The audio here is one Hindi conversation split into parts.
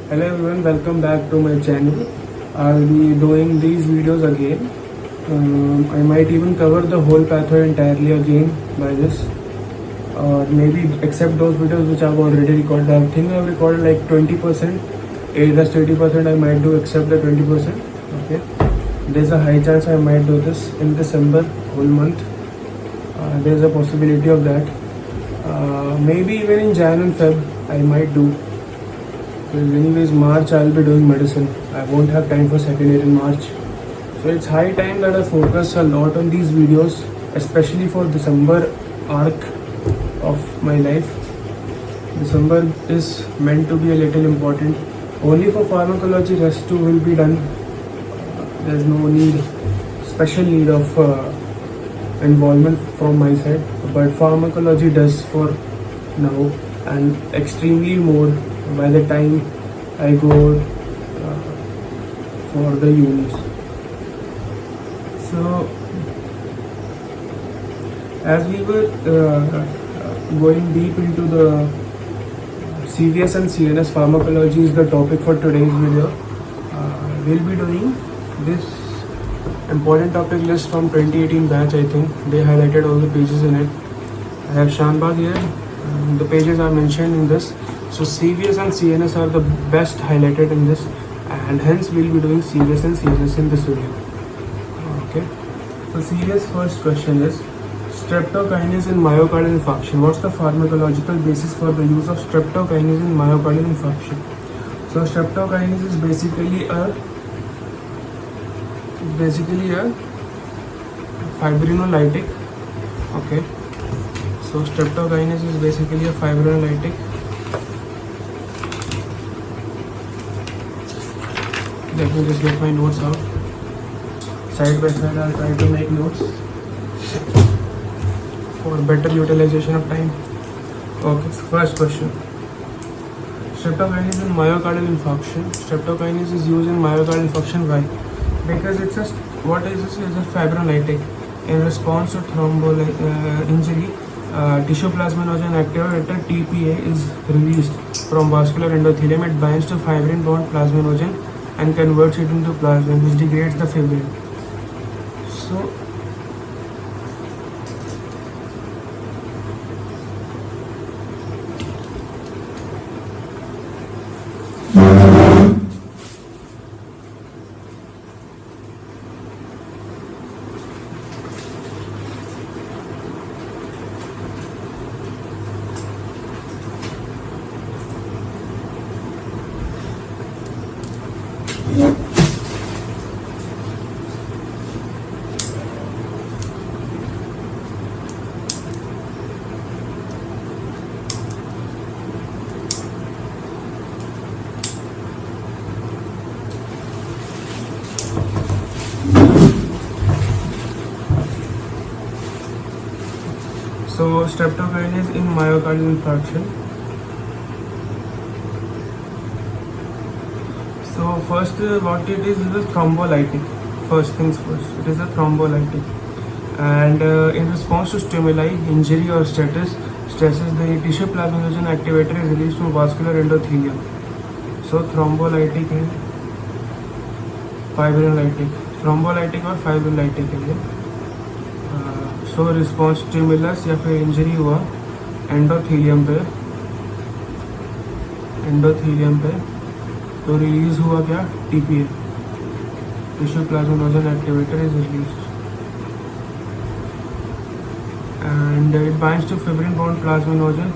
Hello everyone, welcome back to my channel. I'll be doing these videos again. I might even cover the whole pathway entirely again by this. Or maybe except those videos which I've already recorded. I think I've recorded like 20%. Rest 80% I might do except the 20%. Okay. There's a high chance I might do this in December, whole month. There's a possibility of that. Maybe even in Jan and Feb I might do. Because anyways March I'll be doing medicine. I won't have time for second year in March. So it's high time that I focus a lot on these videos, especially for December arc of my life. December is meant to be a little important. Only for pharmacology, rest too will be done. There's no need, special need of involvement from my side. But pharmacology does for now, and extremely more by the time I go for the unis. So as we were going deep into the CVS and CNS pharmacology is the topic for today's video. We'll be doing this important topic list from 2018 batch. I think they highlighted all the pages in it. I have Shanbag here. The pages are mentioned in this. So CVS and CNS are the best highlighted in this, and hence we'll be doing CVS and CNS in this video. Okay. So CVS first question is streptokinase in myocardial infarction. What's the pharmacological basis for the use of streptokinase in myocardial infarction? So streptokinase is basically a fibrinolytic. Okay. So streptokinase is basically a fibrinolytic. Let me just get my notes out. Side by side I'll try to make notes for better utilization of time. Okay, first question. Streptokinase in myocardial infarction. Streptokinase is used in myocardial infarction. Why? Because it's a, what is this? It's a fibrinolytic. In response to thrombo injury, tissue plasminogen activator TPA is released from vascular endothelium. It binds to fibrin bound plasminogen and converts it into plasmin, which degrades the fibrin. So streptokinase in myocardial infarction. So first what it is a thrombolytic. First things first, it is a thrombolytic, and in response to stimuli, injury or stresses, the tissue plasminogen activator is released from vascular endothelium. So thrombolytic and fibrinolytic, thrombolytic और fibrinolytic है ये. सो रिस्पॉन्स स्टिमुलस या फिर इंजरी हुआ एंडोथीलियम पे तो रिलीज हुआ क्या? TPA, tissue plasminogen activator is released and it binds to fibrin bound plasminogen,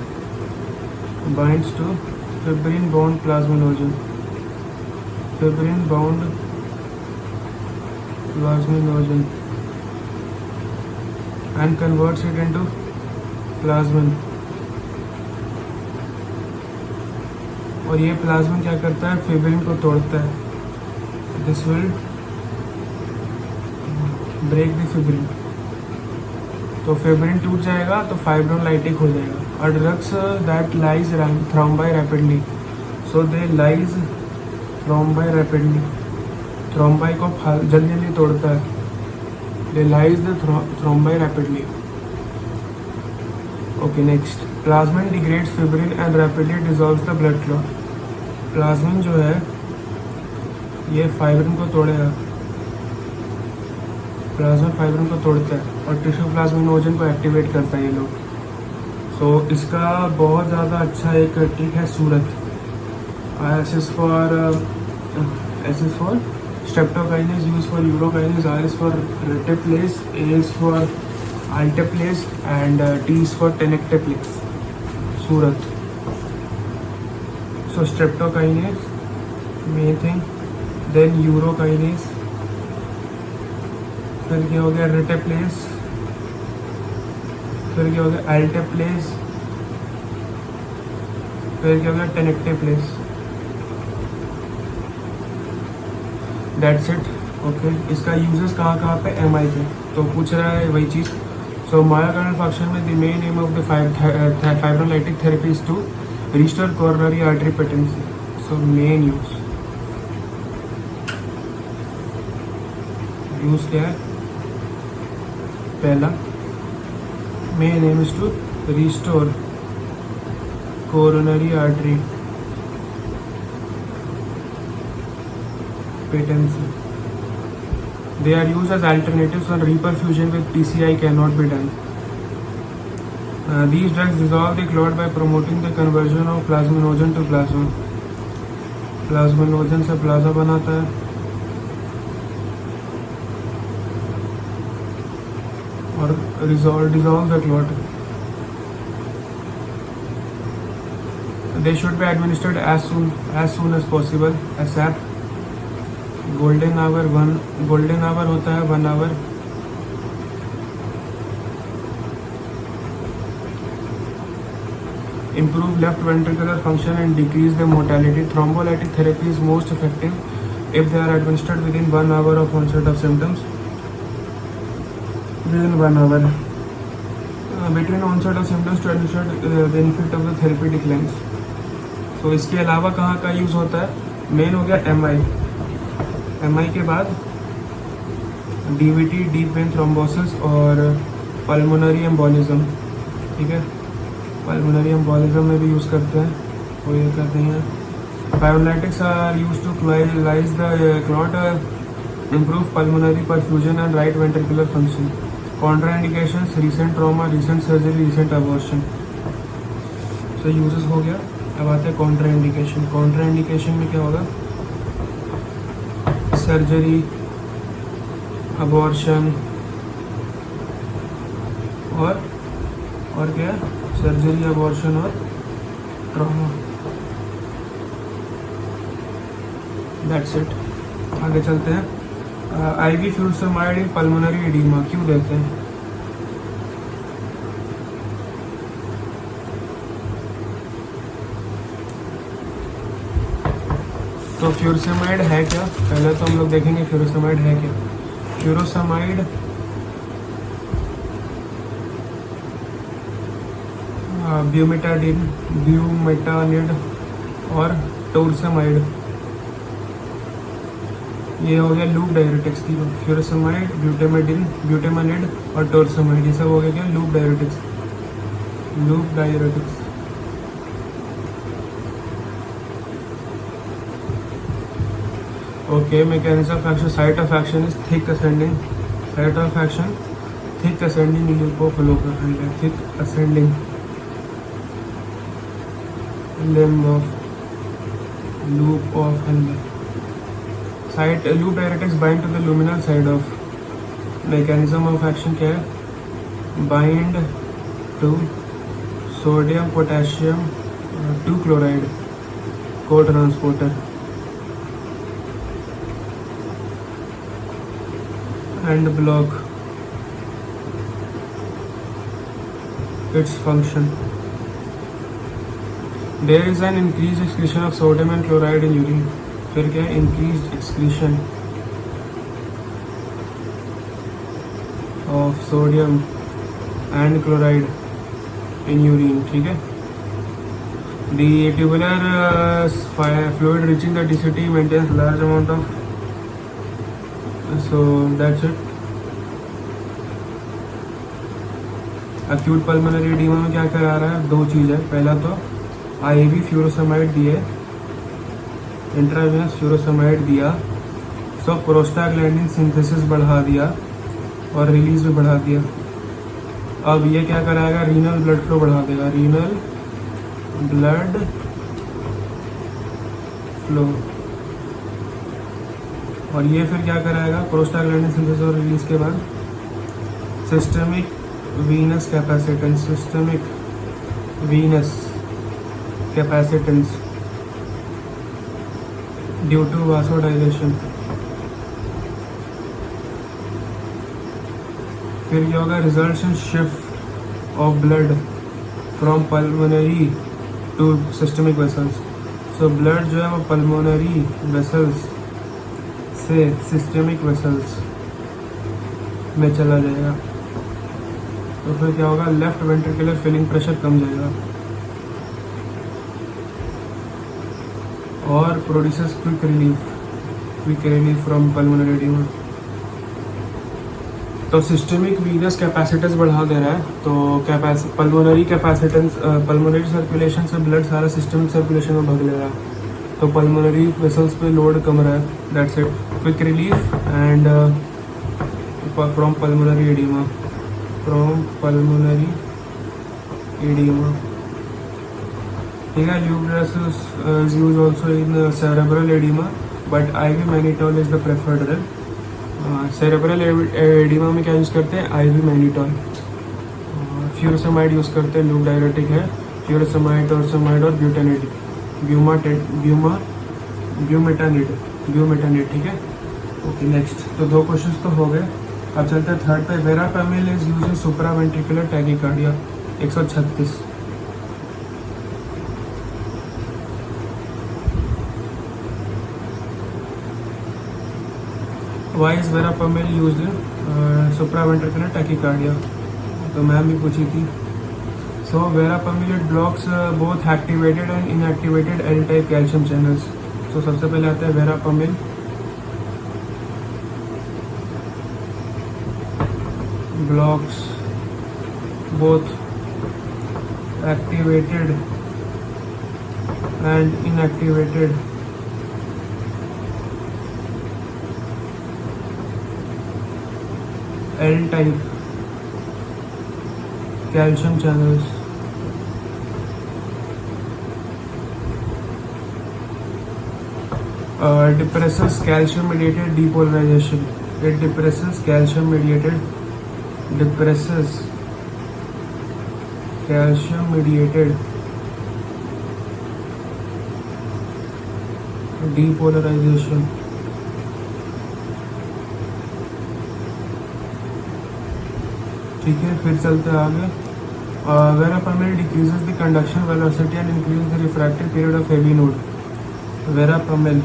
and converts it into plasmin. और ये प्लाज्मिन क्या करता है? फिब्रिन को तोड़ता है. This will break the fibrin. तो फिब्रिन टूट जाएगा तो फाइब्रोलाइटिक हो जाएगा. और drugs that lyse thrombi rapidly, so they lyse thrombi rapidly. Thrombi को जल्दी जल्दी तोड़ता है. They lyse the thrombi rapidly. Okay, next. Plasmin degrades fibrin and rapidly dissolves the blood clot. Plasmin जो है ये फाइब्रिन को तोड़ेगा, प्लाज्मा फाइब्रिन को तोड़ता है और टिश्यू प्लाज्मिनोजन को एक्टिवेट करता है ये लोग। सो इसका बहुत ज़्यादा अच्छा एक ट्रिक है SURAT. S is for streptokinase, U for urokinase, R is for reteplase, A is for alteplase and T is for tenecteplase, SURAT. So streptokinase main thing, then urokinase, फिर क्या हो गया रेटिप्लेस, फिर क्या हो गया अल्टेप्लेस, फिर क्या हो गया टेनेक्टेप्लेस। That's it. ओके, इसका यूजेस कहाँ कहाँ पे, एमआई पे। तो पूछ रहा है वही चीज़। सो मायोकार्डियल इंफार्क्शन में the main aim of the fibrinolytic therapy is to restore coronary artery patency. So main use क्या है, पहला main aim is to restore coronary artery patency. They are used as alternatives when reperfusion with PCI cannot be done. These drugs dissolve the clot by promoting the conversion of plasminogen to plasma. Plasminogen से प्लाज्मा बनाता है और dissolve the clot. They should be administered as soon as possible. ASAP. Golden hour होता है 1 our. Improve left ventricular function and decrease the mortality. Thrombolytic therapy is most effective if they are administered within 1 hour of onset of symptoms. Within 1 hour. Between onset of symptoms to ensure benefit of the therapy declines. So इसके अलावा कहाँ का यूज़ होता है, मेन हो गया एमआई के बाद डीवीटी, डीप वेन थ्रोम्बोसिस और पल्मोनरी एम्बोलिज्म। ठीक है, पल्मोनरी एम्बोलिज्म में भी यूज़ करते हैं, वो ये करते हैं। फाइब्रोलाइटिक्स आर यूज्ड टू क्लोराइज the clot, improve pulmonary perfusion and right ventricular function. Contraindications, recent trauma, recent surgery, recent abortion. So uses हो गया। अब आते हैं कॉन्ट्राइंडिकेशन। कॉन्ट्राइंडिकेशन में क्या होगा, सर्जरी, अबॉर्शन और क्या, सर्जरी, अबॉर्शन और ट्रॉमा। That's it. आगे चलते हैं। IV furosemide in pulmonary oedema क्यों देते हैं? तो फ्यूरोसेमाइड है क्या, पहले तो हम लोग देखेंगे फ्यूरोसेमाइड है क्या। फ्यूरोसेमाइड ब्यूमेटानिड और टोरसेमाइड, ये हो गया लूप डायरेटिक्स की। फ्यूरोसेमाइड, ब्यूटेमानिड और टोरसेमाइड, ये सब हो गया क्या, loop diuretics. Okay, mechanism of action. Site of action is thick ascending. Site of action, thick ascending loop of local handle. Thick ascending limb of loop of handle. Site loop diuretics bind to the luminal side of. Mechanism of action क्या है? Bind to sodium potassium 2 chloride co-transporter. And block its function. There is an increased excretion of sodium and chloride in urine. फिर क्या है, increased excretion of sodium and chloride in urine. ठीक है, the tubular fluid reaching the DCT maintains large amount of. So that's it. Acute pulmonary oedema में क्या करा रहा है, दो चीज़ है। पहला तो आईवी फ्यूरोसेमाइड दिए इंट्रावेनस फ्यूरोसेमाइड दिया, सो प्रोस्टाग्लैंडिन सिंथेसिस बढ़ा दिया और रिलीज भी बढ़ा दिया। अब ये क्या कराएगा, रीनल ब्लड फ्लो बढ़ा देगा, रीनल ब्लड फ्लो। और ये फिर क्या कराएगा, प्रोस्टाग्लैंडिन सिंथेसिस और रिलीज के बाद systemic venous capacitance, systemic venous capacitance due to vasodilation. फिर क्या होगा, results in shift of blood from pulmonary to systemic vessels. So blood जो है वो पल्मोनरी वेसल्स से सिस्टमिक वेसल्स में चला जाएगा। तो फिर क्या होगा, लेफ्ट वेंट्रिकुलर फिलिंग प्रेशर कम जाएगा और produces quick relief from pulmonary oedema. तो सिस्टमिक वीनस कैपेसिटेंस बढ़ा दे रहा है, तो पल्मोनरी कैपेसिटेंस, पल्मोनरी सर्कुलेशन से ब्लड सारा सिस्टमिक सर्कुलेशन में भग ले रहा है, तो पल्मोनरी वेसल्स पे लोड कम रहा है, that's it. Quick relief and from pulmonary oedema, ठीक है। ल्यूब्रेसिस is use also in cerebral oedema, but IV mannitol is the preferred then. Cerebral oedema में क्या यूज़ करते हैं, IV मैनिटोल। फ्यूरोसेमाइड यूज़ करते हैं, लूप डायरेटिक है, फ्यूरोसेमाइड, टोरसेमाइड और ब्यूटेनाइड, ब्यूमेटानिड, ठीक है। Okay, next. तो 2 क्वेश्चंस तो हो गए, अब चलते हैं थर्ड पे। वेरापेमिल is use in supraventricular tachycardia, 136। Why is verapamil used in supraventricular tachycardia? तो मैम भी पूछी थी। So verapamil it blocks both activated and inactivated L-type calcium channels. So सबसे पहले आता है verapamil blocks both activated and inactivated L-type calcium channels. Depresses calcium-mediated depolarization. It depresses calcium-mediated depolarization. ठीक है, फिर चलते हैं आगे। वेरापेमिल decreases the conduction velocity and increase the refractive period of heavy node. वेरापेमिल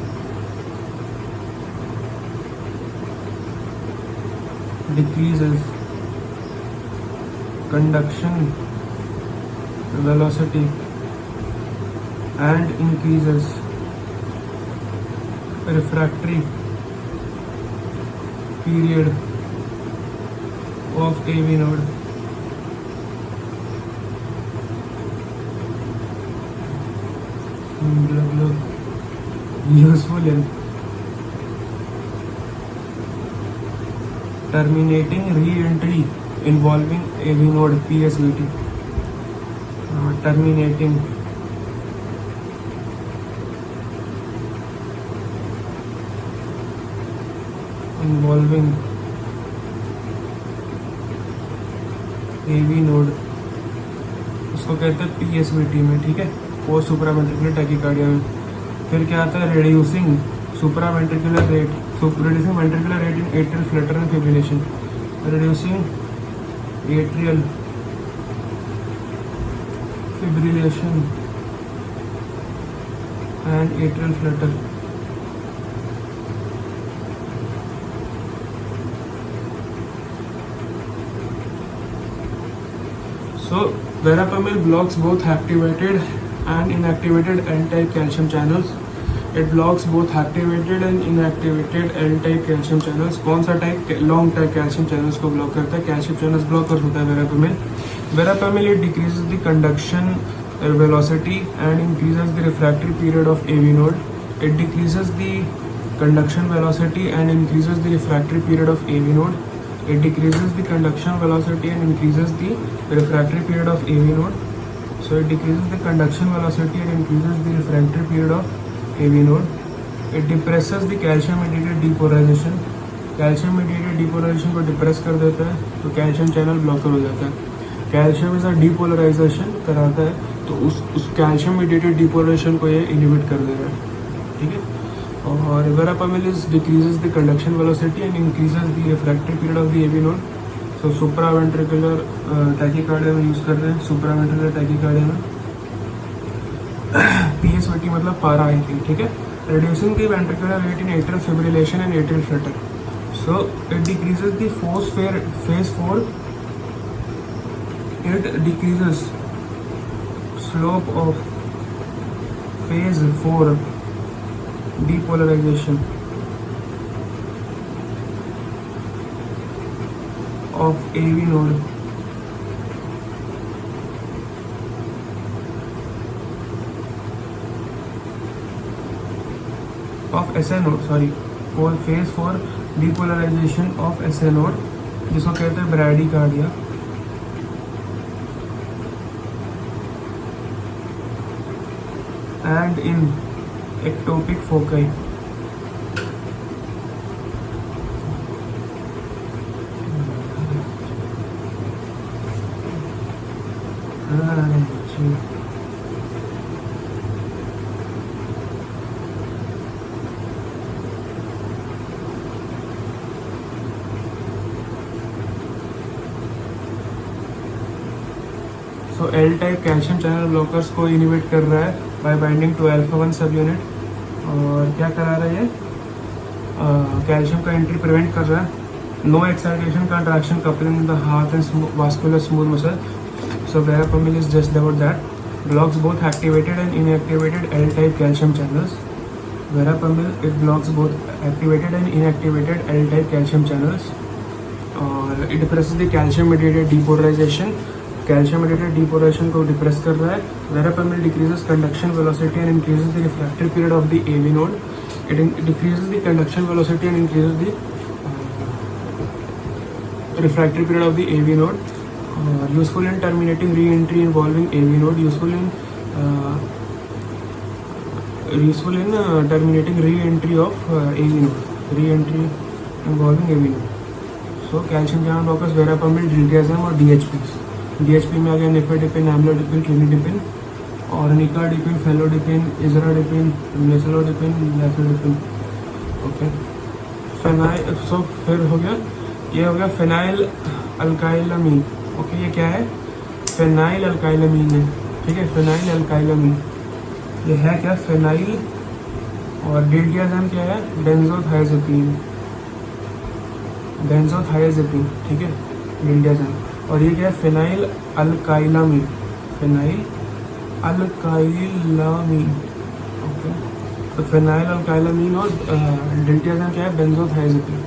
decreases conduction velocity and increases refractory period of AV node. Useful in terminating re-entry involving AV node, PSVT. Terminating involving AV node, उसको कहते हैं PSVT में, ठीक है, पोस्ट सुप्रावेंट्रिकुलर टैकीकार्डिया में। फिर क्या आता है, reducing supraventricular rate, reducing ventricular rate in atrial Flutter and fibrillation, reducing atrial fibrillation and atrial Flutter. So verapamil blocks both activated and inactivated N-type calcium channels. It blocks both activated and inactivated L-type calcium channels. कौन सा type, long type calcium channels को ब्लॉक करता है, कैल्शियम चैनल्स ब्लॉक कर होता है वेरापेमिल। वेरापेमिल it decreases the conduction velocity and increases the refractory period of AV node. It decreases the conduction velocity and increases the refractory period of AV node. It decreases the conduction velocity and increases the refractory period of AV node. So it decreases the conduction velocity and increases the refractory period of AV node. It depresses the calcium mediated depolarization. Calcium mediated depolarization को डिप्रेस कर देता है तो कैल्शियम चैनल ब्लॉकर हो जाता है। कैल्शियम इज अ डीपोलराइजेशन कराता है तो उस कैल्शियम mediated depolarization को ये इनिबिट कर देगा, ठीक है। और verapamil is decreases the conduction velocity and increases the refractory period of the AV node. So supraventricular tachycardia में यूज़ कर रहे हैं, supraventricular tachycardia में PSVT मतलब para I think, ठीक है। Reducing the ventricular rate in atrial fibrillation and atrial flutter. So it decreases the phase 4. It decreases slope of phase 4 depolarization of AV node. Of SA node, sorry, for phase 4 depolarization of SA node, जिसको कहते हैं bradycardia. And in ectopic foci. So L type calcium channel blockers को इनिबिट कर रहा है बाय बाइंडिंग टू अल्फा 1 सब यूनिट। और क्या करा रहा है ये, कैल्शियम का एंट्री प्रिवेंट कर रहा है। No excitation contraction coupling in the heart and vascular smooth muscle. So verapamil is just about that. Blocks both activated and inactivated L type calcium channels. Verapamil it blocks both activated and inactivated L type calcium channels. और it depresses the calcium mediated depolarization. Calcium mediated depolarization को डिप्रेस कर रहा है। verapamil decreases conduction velocity and increases the refractory period of the AV node. It decreases the conduction velocity and increases the refractory period of the AV node. Useful in terminating re-entry involving AV node. Useful in terminating re-entry of AV node. Re-entry involving AV node. So calcium channel blockers verapamil, diltiazem और DHPs. DHP में आ गया निफेडिपिन, एम्लोडिपिन, क्लिनिडिपिन और निकाडिपिन, फेलोडिपिन, इजराडिपिन, नेसलोडिपिन, लैफेडिपिन। ओके, फेनाइल, सो फिर हो गया, ये हो गया फेनाइल अल्काइलामीन। ओके, ये क्या है, फेनाइल अल्काइलामीन है, ठीक है, फेनाइल अल्काइलामीन। ये है क्या, फेनाइल, और डिल्टियाज़ेम क्या है, बेंजोथाइज़ेपिन, बेंजोथाइज़ेपिन, ठीक है, डिल्टियाज़ेम। और ये क्या है, फेनाइल अल्काइलामीन, फेनाइल अल्काइलामीन। ओके, तो फेनाइल अल्काइलामीन और डिल्टियाज़ेम क्या है, बेंजोथाइज़ेपिन।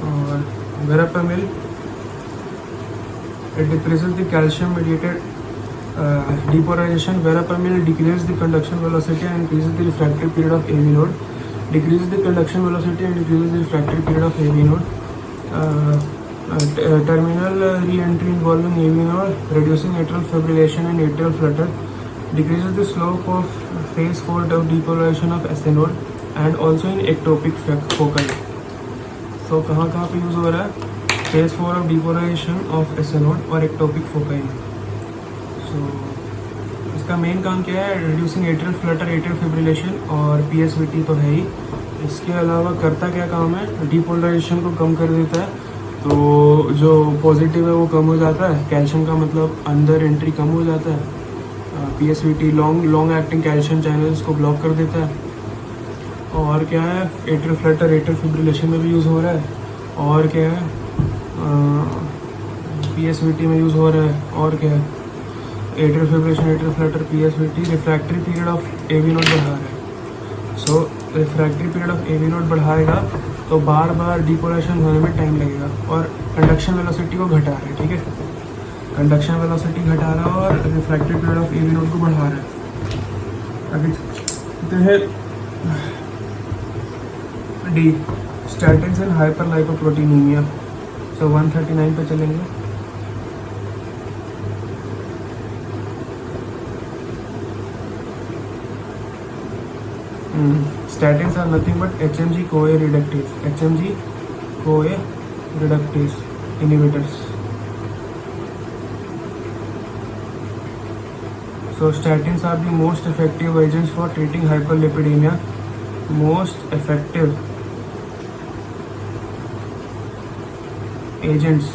और verapamil it decreases the calcium mediated depolarization. Verapamil decreases the conduction velocity and increases the refractory period of AV node. Decreases the conduction velocity and increases the refractory period of AV node. Terminal re-entry involving AV node, reducing atrial fibrillation and atrial flutter. Decreases the slope of phase 4 depolarization of SA node and also in ectopic foci. So कहाँ पे यूज़ हो रहा है, phase 4 of depolarization of SA node और ectopic foci में। So इसका मेन काम क्या है, reducing atrial flutter, atrial fibrillation और PSVT तो है ही। इसके अलावा करता क्या काम है, depolarization को कम कर देता है, तो जो पॉजिटिव है वो कम हो जाता है, कैल्शियम का मतलब अंदर एंट्री कम हो जाता है। PSVT long acting calcium channels को ब्लॉक कर देता है। और क्या है, एट्रियल फ्लटर, एट्रियल फिब्रिलेशन में भी यूज़ हो रहा है। और क्या है, PSVT में यूज़ हो रहा है। और क्या है, atrial fibrillation, atrial flutter, PSVT। Refractory period of AV node बढ़ा रहा है। So refractory period of AV node बढ़ाएगा तो बार बार डिपोलेशन होने में टाइम लगेगा। और कंडक्शन वेलोसिटी को घटा रहा है, ठीक है, कंडक्शन वेलोसिटी घटा रहा है और refractory period of AV node को बढ़ा रहा है। अभी तो है डी, स्टैटिन्स इन हाइपरलाइपोप्रोटीनीमिया। सो 139 पे चलेंगे। Statins are nothing but HMG-CoA reductase, HMG-CoA reductase inhibitors. So statins are the most effective agents for treating hyperlipidemia. Most effective agents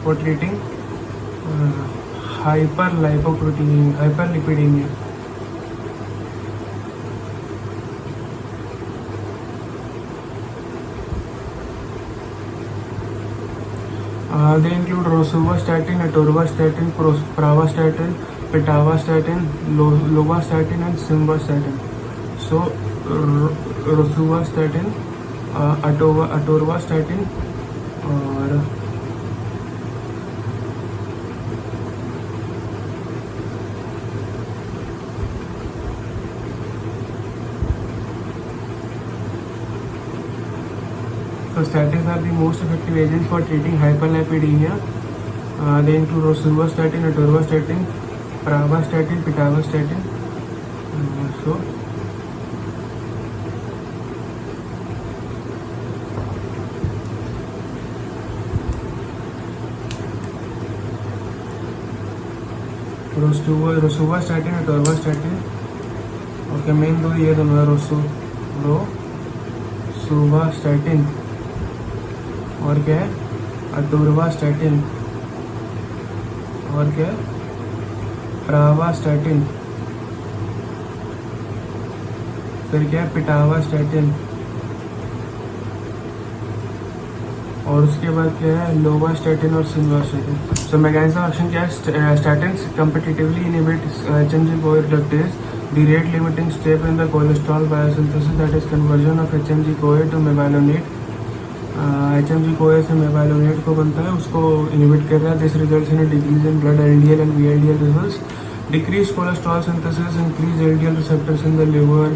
for treating hyperlipidemia. They include rosuvastatin, atorvastatin, pravastatin, pitavastatin, lovastatin and simvastatin. So rosuvastatin, atorvastatin और so statins are the most effective agents for treating hyperlipidemia. They include rosuvastatin, atorvastatin, pravastatin, pitavastatin. So rosuvastatin, atorvastatin. Okay, main दो ये दोनों rosuvastatin और क्या है atorvastatin और क्या है pravastatin, फिर क्या है pitavastatin और उसके बाद क्या है लोवास्टैटिन और simvastatin. So mechanism of action क्या है? Statins competitively inhibit HMG-CoA reductase, the rate limiting step in the cholesterol biosynthesis, that is conversion of HMG-CoA to mevalonate. HMG-CoA से mevalonate को बनता है, उसको inhibit कर रहा है. This results in a decrease in blood LDL and VLDL levels, decreased cholesterol synthesis, increased LDL receptors in the liver,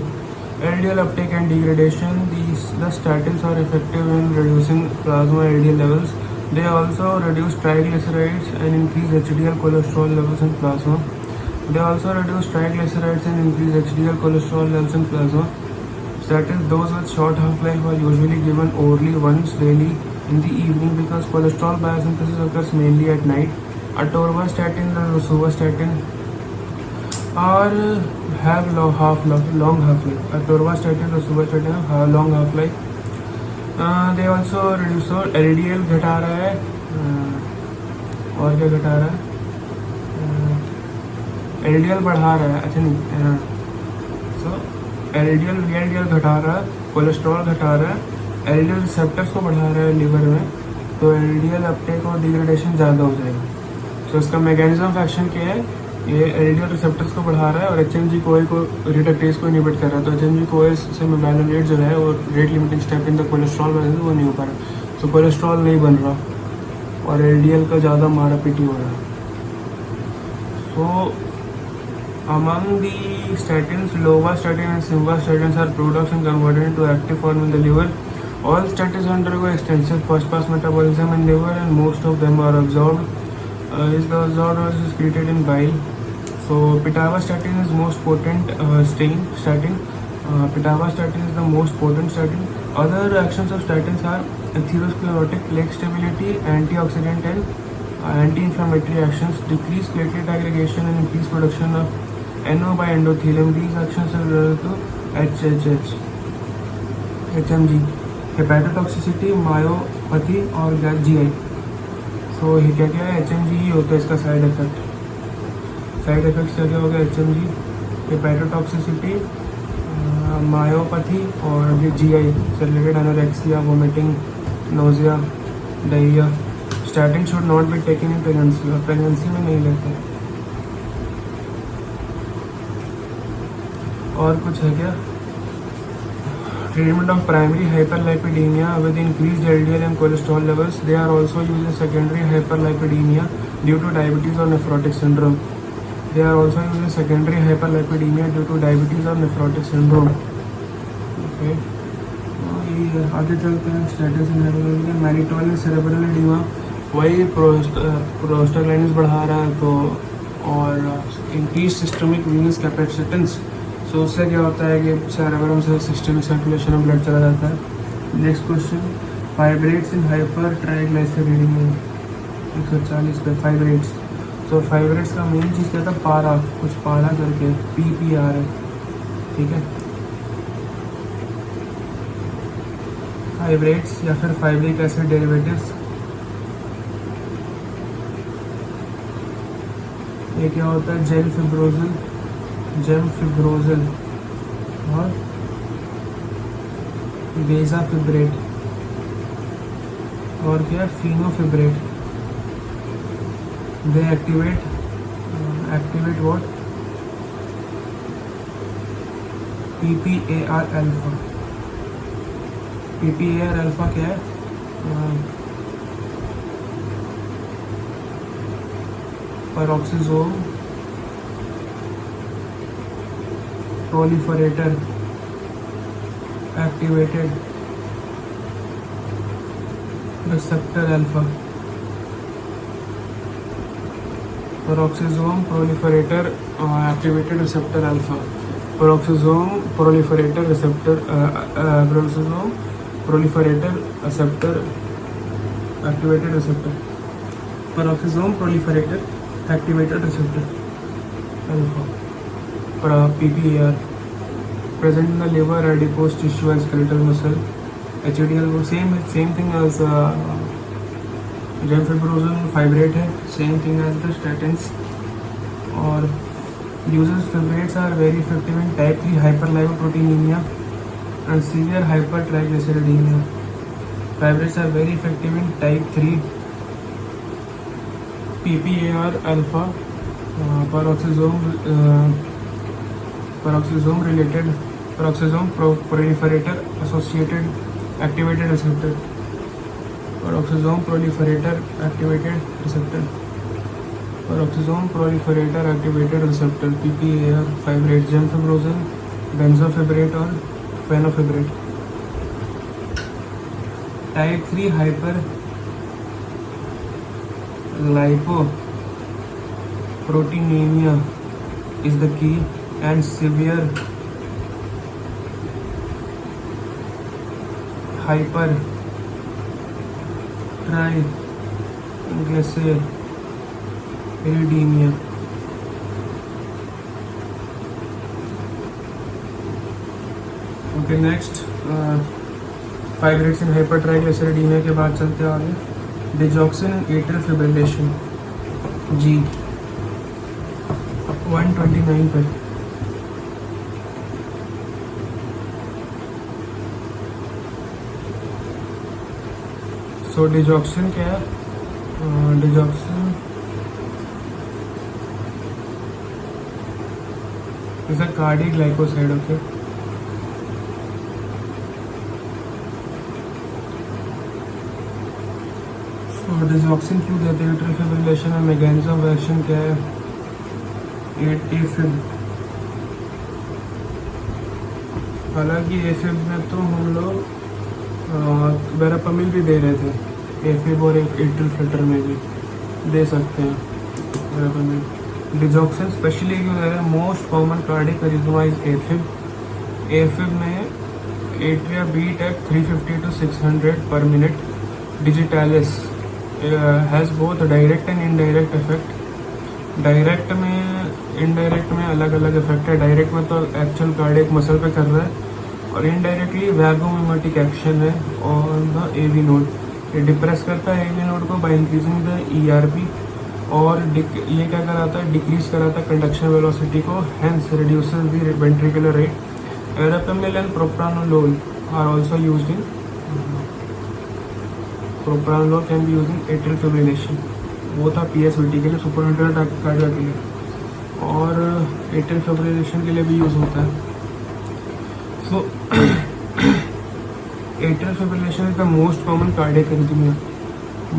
LDL uptake and degradation. The statins are effective in reducing plasma LDL levels. They also reduce triglycerides and increase HDL cholesterol levels in plasma. Statins, those with short half-life, are usually given orally once daily in the evening because cholesterol biosynthesis occurs mainly at night. Atorvastatin and rosuvastatin have long half-life. Atorvastatin and rosuvastatin have long half-life. They also reduce LDL घटा रहा है और क्या घटा रहा है? LDL बढ़ा रहा है. अच्छा नहीं, सो LDL VLDL घटा रहा है, कोलेस्ट्रॉल घटा रहा है, LDL रिसेप्टर्स को बढ़ा रहा है लिवर में, तो LDL अपटेक और डिग्रेडेशन ज़्यादा हो जाएगा. सो इसका मैकेनिज्म ऑफ एक्शन क्या है? ये LDL रिसेप्टर्स को बढ़ा रहा है और HMG-CoA को रिडक्टेज को इनहिबिट कर रहा है. तो HMG-CoA से मेवालोनेट जो है वो rate limiting step in the cholesterol वजह से वो नहीं हो पा रहा. तो कोलेस्ट्रॉल नहीं बन रहा और LDL का ज़्यादा मारा पीटी हो रहा है. सो among the statins, lovastatin and simvastatin are produced and converted into active form in the liver. All statins undergo extensive first-pass metabolism in liver and most of them are absorbed. Is excreted in bile. So pitavastatin is most potent statin. Pitavastatin is the most potent statin. Other actions of statins are atherosclerotic, leg stability, antioxidant and anti-inflammatory actions, decrease platelet aggregation and increase production of NO by endothelium. These actions are related to HMG, hepatotoxicity, myopathy और GI. तो ये क्या क्या है? HMG ही होता है इसका साइड इफेक्ट. साइड इफेक्ट्स क्या क्या हो गया? HMG, हेपेटोटॉक्सिसिटी, मायोपैथी और GI से related anorexia, vomiting, nausea, diarrhoea. Statin should not be taken in pregnancy. और प्रेगनेंसी में नहीं लेते. और कुछ है क्या? Treatment of primary hyperlipidemia with increased LDL and cholesterol levels. They are also used in secondary hyperlipidemia due to diabetes or nephrotic syndrome. They are also used in secondary hyperlipidemia due to diabetes or nephrotic syndrome. Okay. ये आगे चलते हैं status in mannitol cerebral oedema, वही प्रोस्टाग्लैंडिन्स बढ़ा रहा है तो और इंक्रीज सिस्टमिक वीनस कैपेसिटेंस। सो उससे क्या होता है कि सेरेब्रम से सिस्टमिक सर्कुलेशन में ब्लड चला जाता है। Next question, fibrates in hyper ट्राइग्लिसरीडीमिया 140 पे फाइब्रेट्स। तो फाइब्रेट्स का मेन चीज़ क्या था, पारा, कुछ पारा करके PPR है, ठीक है। फाइब्रेट्स या फिर फाइब्रिक एसिड डेरिवेटिव्स, ये क्या होता है, जेम फिब्रोजल और बेजाफिब्रेट और क्या fenofibrate. They activate what, PPAR alpha. PPAR alpha क्या है, peroxisome proliferator activated receptor alpha. Peroxisome proliferator activated receptor alpha, peroxisome proliferator receptor peroxisome proliferator receptor activated receptor, peroxisome proliferator activated receptor alpha. PPAR present in the liver, adipose tissue and skeletal muscle. HDL same thing as gemfibrozil fibrate है, same thing as the statins। और uses fibrates are very effective in type 3 hyperlipoproteinemia and severe hypertriglyceridemia. Fibrates are very effective in type 3 PPAR alpha, peroxisome proliferator associated activated receptor, peroxisome proliferator activated receptor, peroxisome proliferator activated receptor PPAR, fibrate, gemfibrozil, benzofibrate और phenofibrate। Type 3 hyper lipoproteinemia is the key and severe hypertriglyceridemia। Okay next, fibrates in hypertriglyceridaemia के बाद चलते हैं आगे। डिजॉक्सिन एट्रियल फिब्रिलेशन जी 129 पर। सो डिजॉक्सिन क्या है, digoxin is a cardiac glycoside. Okay, digoxin क्यों देते हैं एट्रियल फिब्रिलेशन में, मैकेनिज्म ऑफ एक्शन क्या है, एफिब। हालांकि एफिब में तो हम लोग वेरापामिल भी दे रहे थे, एफिब और एट्रियल फिल्टर में भी दे सकते हैं वेरापामिल। डिजॉक्सिन स्पेशली क्यों दे रहे हैं, most common cardiac arrhythmia is AFib. AFib में atria beat at 350 to 600 per minute। Digitalis has both direct and indirect effect. Direct में इनडायरेक्ट में अलग अलग इफेक्ट है। डायरेक्ट में तो एक्चुअल कार्डियक मसल पे कर रहा है और इनडायरेक्टली वैगोमिमेटिक एक्शन है ऑन द AV नोड। ये डिप्रेस करता है AV नोड को बाय इंक्रीजिंग द ERP और ये क्या कराता है, डिक्रीज कराता है कंडक्शन वेलोसिटी को, hence reduces the ventricular rate. Verapamil and propranolol are also used in propranolol can be used in atrial fibrillation. वो था PSVT के लिए, सुपरवेंट्रिकुलर टैकिकार्डिया के लिए, और एट्रियल फिब्रिलेशन के लिए भी यूज़ होता है। So atrial fibrillation is the most common cardiac arrhythmia.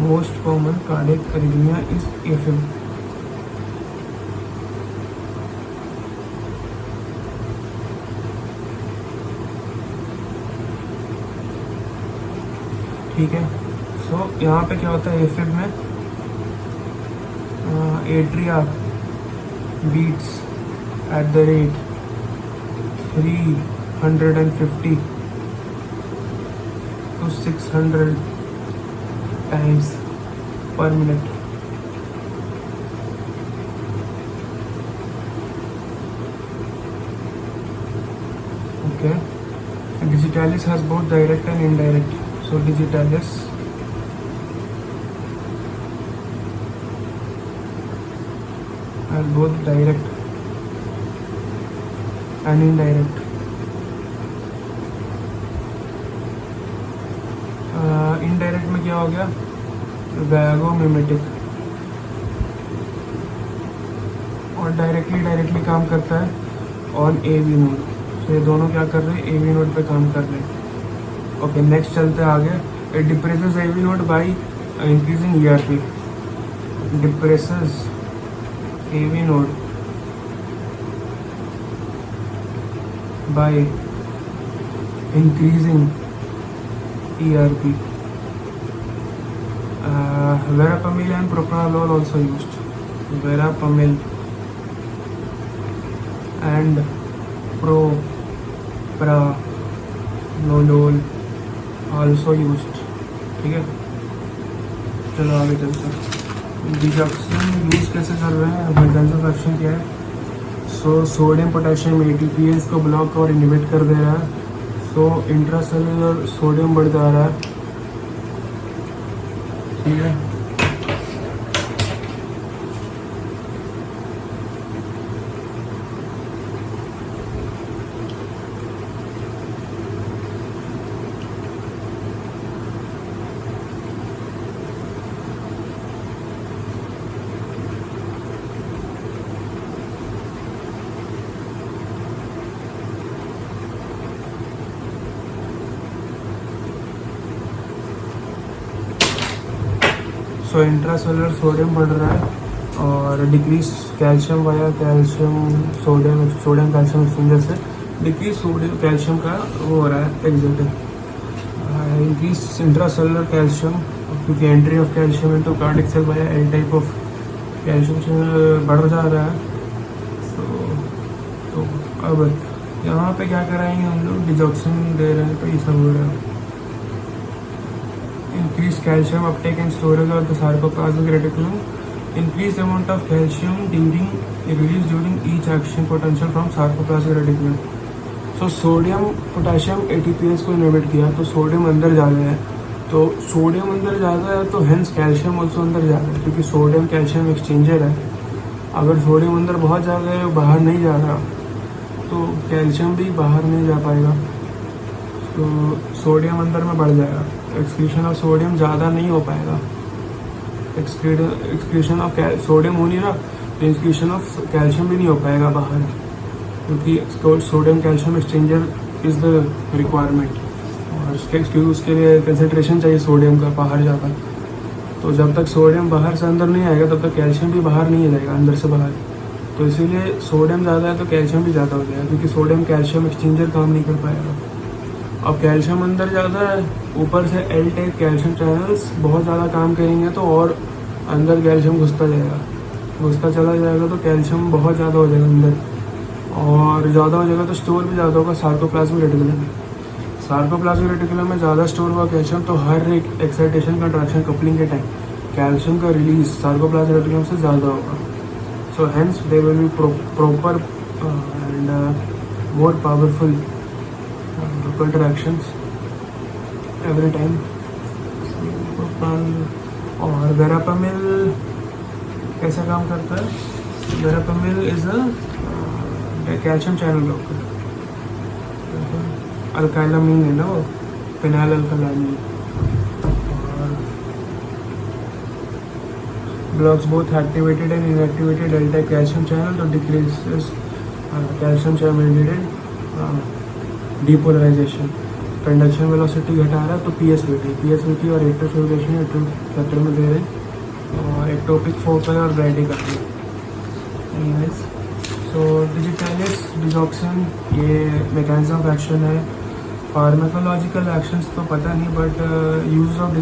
Most common cardiac arrhythmia is AFib. ठीक है। सो यहाँ पे क्या होता है, एफिड में atria beats at the rate 350 to 600 times per minute. Okay. Digitalis has both direct and indirect. So Digitalis has both direct and indirect. Indirect में क्या हो गया, वैगोमिमेटिक, और डायरेक्टली काम करता है ऑन एवी नोड। तो ये दोनों क्या कर रहे हैं, एवी नोड पे काम कर रहे हैं। ओके, नेक्स्ट चलते हैं आगे। It depresses AV node by increasing ERP. Depresses AV node by increasing ERP. Verapamil and propranolol also used. Verapamil and propranolol also used. ठीक है, चलो आगे चलते हैं। डिजॉक्सिन यूज कैसे कर रहे हैं, मैकेनिज्म ऑफ एक्शन क्या है। सोडियम पोटेशियम ATPase को ब्लॉक और इनहिबिट कर दे रहा है। तो इंट्रासेलुलर सोडियम बढ़ जा रहा है, ठीक है। सो इंट्रासेलुलर सोडियम बढ़ रहा है और decrease calcium via calcium sodium calcium exchanger से डिक्रीज सोडियम कैल्शियम का वो हो रहा है एग्जिट। इंक्रीज इंट्रासेलुलर कैल्शियम क्योंकि entry of calcium into cardiac cell via L type of calcium बढ़ जा रहा है। तो अब यहाँ पे क्या कराएंगे हम लोग, डिजॉक्सिन दे रहे हैं तो ये सब हो रहा है। Increase calcium uptake and storage of the sarcoplasmic reticulum. Increased amount of calcium released during each action potential from sarcoplasmic reticulum. So sodium potassium ATPase को इनहिबिट किया तो सोडियम अंदर जा रहा है। तो सोडियम अंदर ज़्यादा है तो हेंस कैल्शियम ऑल्सो अंदर जा रहा है, क्योंकि सोडियम कैल्शियम एक्सचेंजर है। अगर सोडियम अंदर बहुत ज़्यादा है, बाहर नहीं जा रहा, तो कैल्शियम भी बाहर नहीं जा पाएगा, तो सोडियम अंदर में बढ़ जाएगा। एक्सक्रीशन ऑफ सोडियम ज़्यादा नहीं हो पाएगा। एक्सक्रीशन ऑफ सोडियम हो नहीं रहा तो एक्सक्रीशन ऑफ कैल्शियम भी नहीं हो पाएगा बाहर, क्योंकि sodium calcium exchanger is the requirement, और उसके लिए कंसनट्रेशन चाहिए सोडियम का बाहर ज़्यादा। तो जब तक सोडियम बाहर से अंदर नहीं आएगा तब तक कैल्शियम भी बाहर नहीं जाएगा अंदर से बाहर। तो इसीलिए सोडियम ज़्यादा है तो कैल्शियम भी ज़्यादा हो जाएगा, क्योंकि सोडियम कैल्शियम एक्सचेंजर काम नहीं कर पाएगा। अब कैल्शियम अंदर ज़्यादा है, ऊपर से एल टाइप कैल्शियम चैनल्स बहुत ज़्यादा काम करेंगे तो और अंदर कैल्शियम घुसता चला जाएगा तो कैल्शियम बहुत ज़्यादा हो जाएगा अंदर, और ज़्यादा हो जाएगा तो स्टोर भी ज़्यादा होगा सार्कोप्लाज्मिक रेटिकुलम में ज़्यादा स्टोर हुआ कैल्शियम, तो हर एक एक्साइटेशन कंट्रैक्शन कपलिंग के टाइम कैल्शियम का रिलीज सार्कोप्लाज्मिक रेटिकुलम से ज़्यादा होगा। So hence they will be proper and more powerful contractions every time. और वेरापामिल कैसा काम करता है, verapamil is a calcium channel blocker. Alkylamine है ना वो, फिनाइल अल्काइलामीन, और blocks both activated and inactivated delta calcium channel to decreases calcium channel mediated depolarization. Conduction velocity घटा रहा है तो पीएसवीटी और इलेक्ट्रोफिब्रेशन फैक्टर में दे रहे हैं, और एक्टोपिक फोकल और ब्राइडिकार्डिया। सो डिजिटालिस डिजॉक्सिन ये मैकेनिज्म ऑफ एक्शन है। फार्माकोलॉजिकल एक्शंस तो पता नहीं, but use of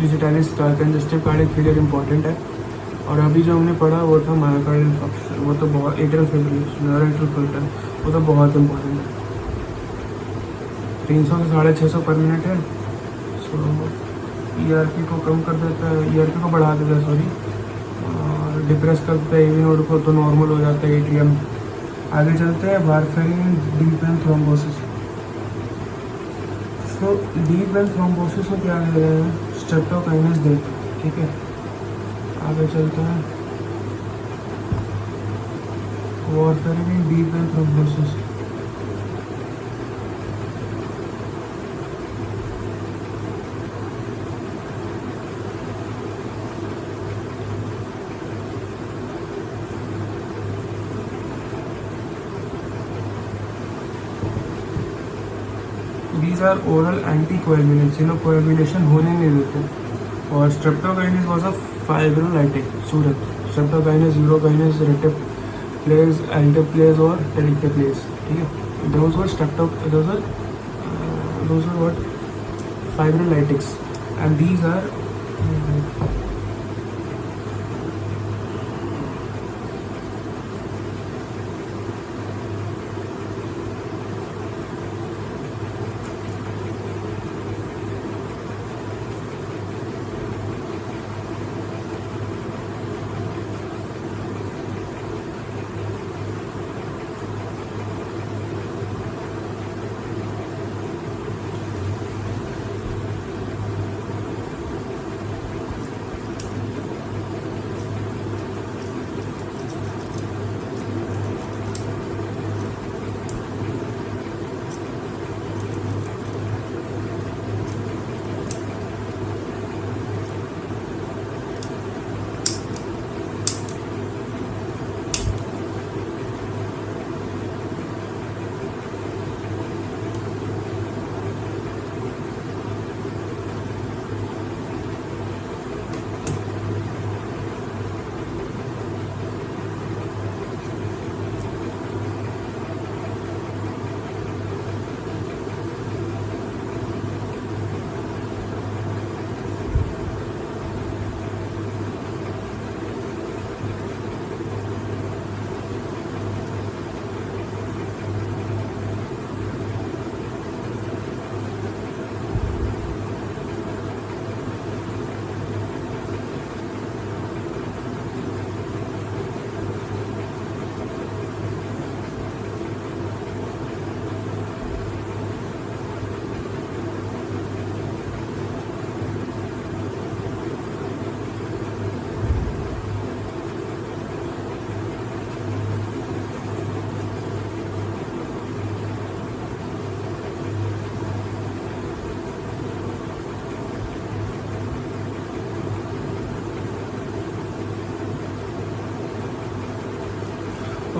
digitalis congestive cardiac failure important है। और अभी जो हमने पढ़ा वो था मायोकार्डियल इंफार्क्शन, वो तो बहुत एट्रियल फिब्रिलेशन, न्यूरोएट्रियल फिल्टर, वो तो बहुत इंपॉर्टेंट है। 300 से 650 पर मिनट है। सो ERP को कम कर देता है, ERP को बढ़ा देता है सॉरी, और डिप्रेस कर देता है AV नोड को, तो नॉर्मल हो जाता है एट्रियम। आगे चलते हैं वारफेरिन डीप वेन थ्रोम्बोसिस। तो डीप वेन थ्रोम्बोसिस में क्या दे रहे हैं, स्ट्रेप्टोकाइनेस देते हैं, ठीक है। आगे चलते हैं warfarin deep vein thrombosis. These are oral anticoagulants, जिन्हें कोएगुलेशन होने नहीं देते। और streptokinase was a fibrinolytic SURAT, streptokinase, urokinase, reteplase, alteplase और टेरिक्टेप्लेज, ठीक है। Those were what fibrinolytics and these are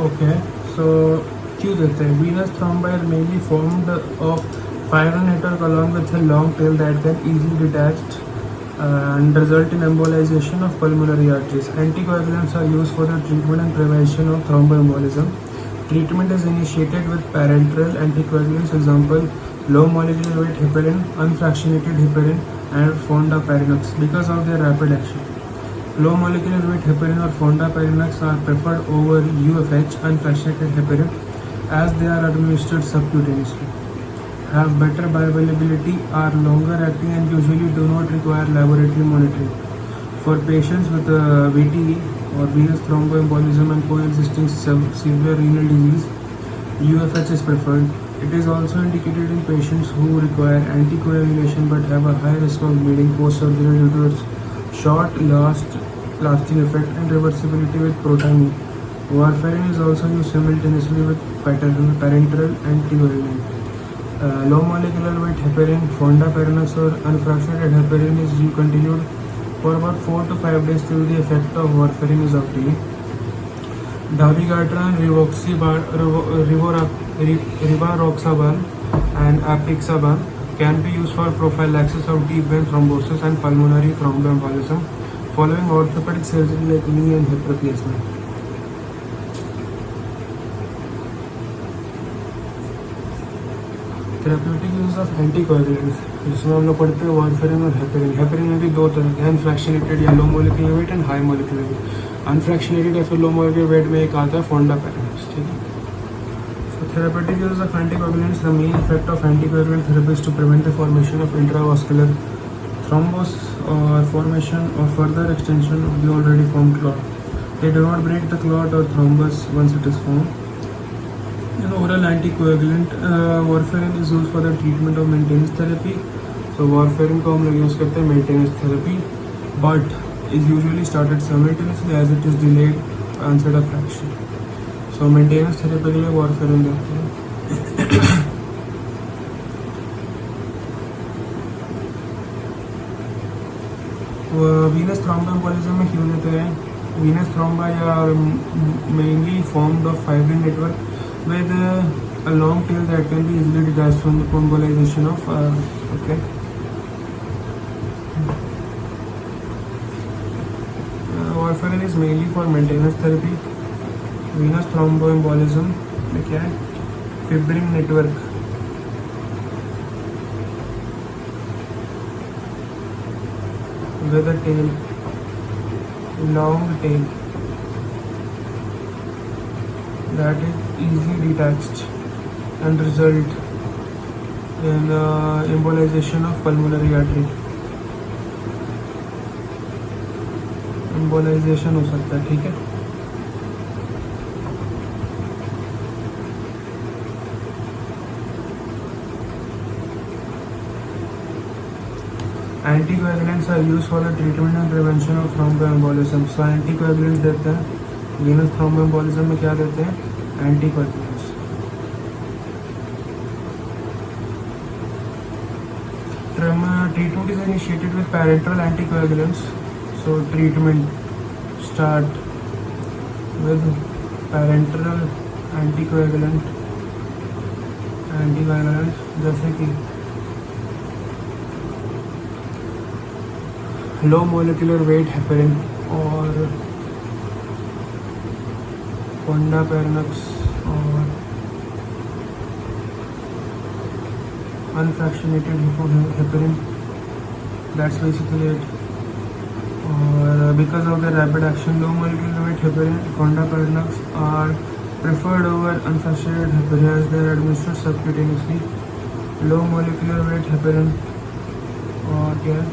okay. So क्यों देते हैं, venous thrombi are mainly formed of fibrous network along with a long tail that can easily detach and result in embolization of pulmonary arteries. Anticoagulants are used for the treatment and prevention of thromboembolism. Treatment is initiated with parenteral anticoagulants, example low molecular weight heparin, unfractionated heparin, and fondaparinux because of their rapid action. Low molecular weight heparin or fondaparinux are preferred over UFH, unfractionated heparin, as they are administered subcutaneously, have better bioavailability, are longer acting, and usually do not require laboratory monitoring. For patients with VTE or venous thromboembolism and coexisting severe renal disease, UFH is preferred. It is also indicated in patients who require anticoagulation but have a high risk of bleeding post-surgery due to its short lasting effect and reversibility with protamine. Warfarin is also used simultaneously with parenteral anticoagulant. Low molecular weight heparin, fondaparinux or unfractionated heparin is continued for about 4 to 5 days till the effect of warfarin is obtained. Dabigatran, rivaroxaban and apixaban can be used for prophylaxis of deep vein thrombosis and pulmonary thromboembolism following orthopedic surgery like knee and hip replacement. Therapeutic use of anticoagulants, जिसमें हम लोग पढ़ते हैं वारफेरिन और हेपेरिन। हेपेरिन में भी दो तरह के, अनफ्रैक्शनेटेड या लो molecular wait and high molecular weight. Unfractionated या फिर लो मोलिकुलर वेट में एक आता है फोंडापेरानस, ठीक है। Therapeutic use of anticoagulants. The main effect of anticoagulant therapy is to prevent the formation of intravascular thrombus or formation or further extension of the already formed clot. They do not break the clot or thrombus once it is formed. An oral anticoagulant, warfarin is used for the treatment of maintenance therapy. So warfarin को हम लोग यूज़ करते हैं maintenance therapy, but is usually started simultaneously as it is delayed onset of action. So maintenance therapy के लिए warfarin देते हैं। वीनस थ्रोम्बोएम्बोलिज्म में क्यों देते हैं? वीनस थ्रोम्बा या mainly formed of fibrin network with a long tail that can be easily detached from the embolization of okay. Warfarin is mainly for maintenance therapy. Venus thromboembolism में क्या है? Fibrin network with a tail, long tail that is easily detached and result in embolization of pulmonary artery. embolization हो सकता है, ठीक है। Anticoagulants are use for the treatment and prevention of thromboembolism. So anticoagulants देते हैं वीनस थ्रोम्बोएम्बोलिज्म में, क्या देते हैं? Anticoagulants. Treatment is initiated with parenteral anticoagulants. So treatment start with parenteral anticoagulant जैसे कि लो मोलिकुलर वेट हेपेरिन और फोंडापेरानस और unfractionated heparin, that's basically it. और because of the rapid action, low molecular weight heparin, fondaparinux are preferred over unfractionated heparin as they are administered subcutaneously. Low molecular weight heparin और क्या है?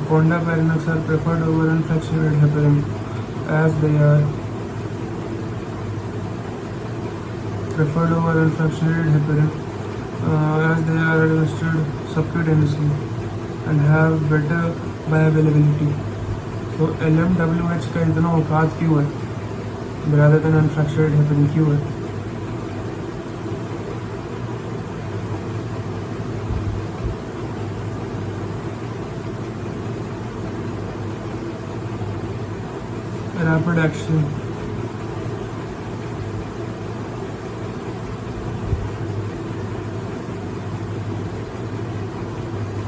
Fondaparinux are preferred over unfractionated heparin as they are administered subcutaneously and have better bioavailability. So LMWH का इतना औकात क्यों है rather than unfractionated heparin क्यों है? Rapid action.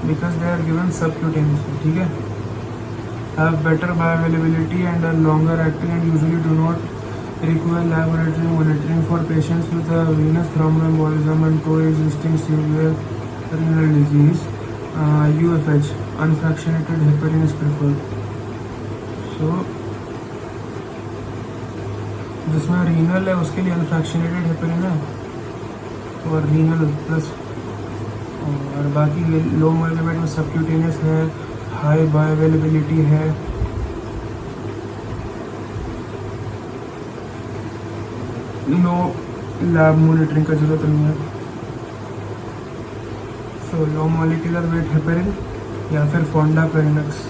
Because they are given subcutaneously, ठीक है? Have better bioavailability and are longer acting and usually do not require laboratory monitoring for patients with a venous thromboembolism and coexisting severe renal disease. UFH, unfractionated heparin is preferred. So जिसमें रीनल है उसके लिए अनफ्रैक्शनेटेड हेपेरिन है और रीनल प्लस, और बाकी लो मोलिकुलर वेट में सबक्यूटेनियस है, हाई बायोअवेलेबिलिटी है। नो लैब मॉनिटरिंग का जरूरत नहीं है। So low molecular weight heparin या फिर fondaparinux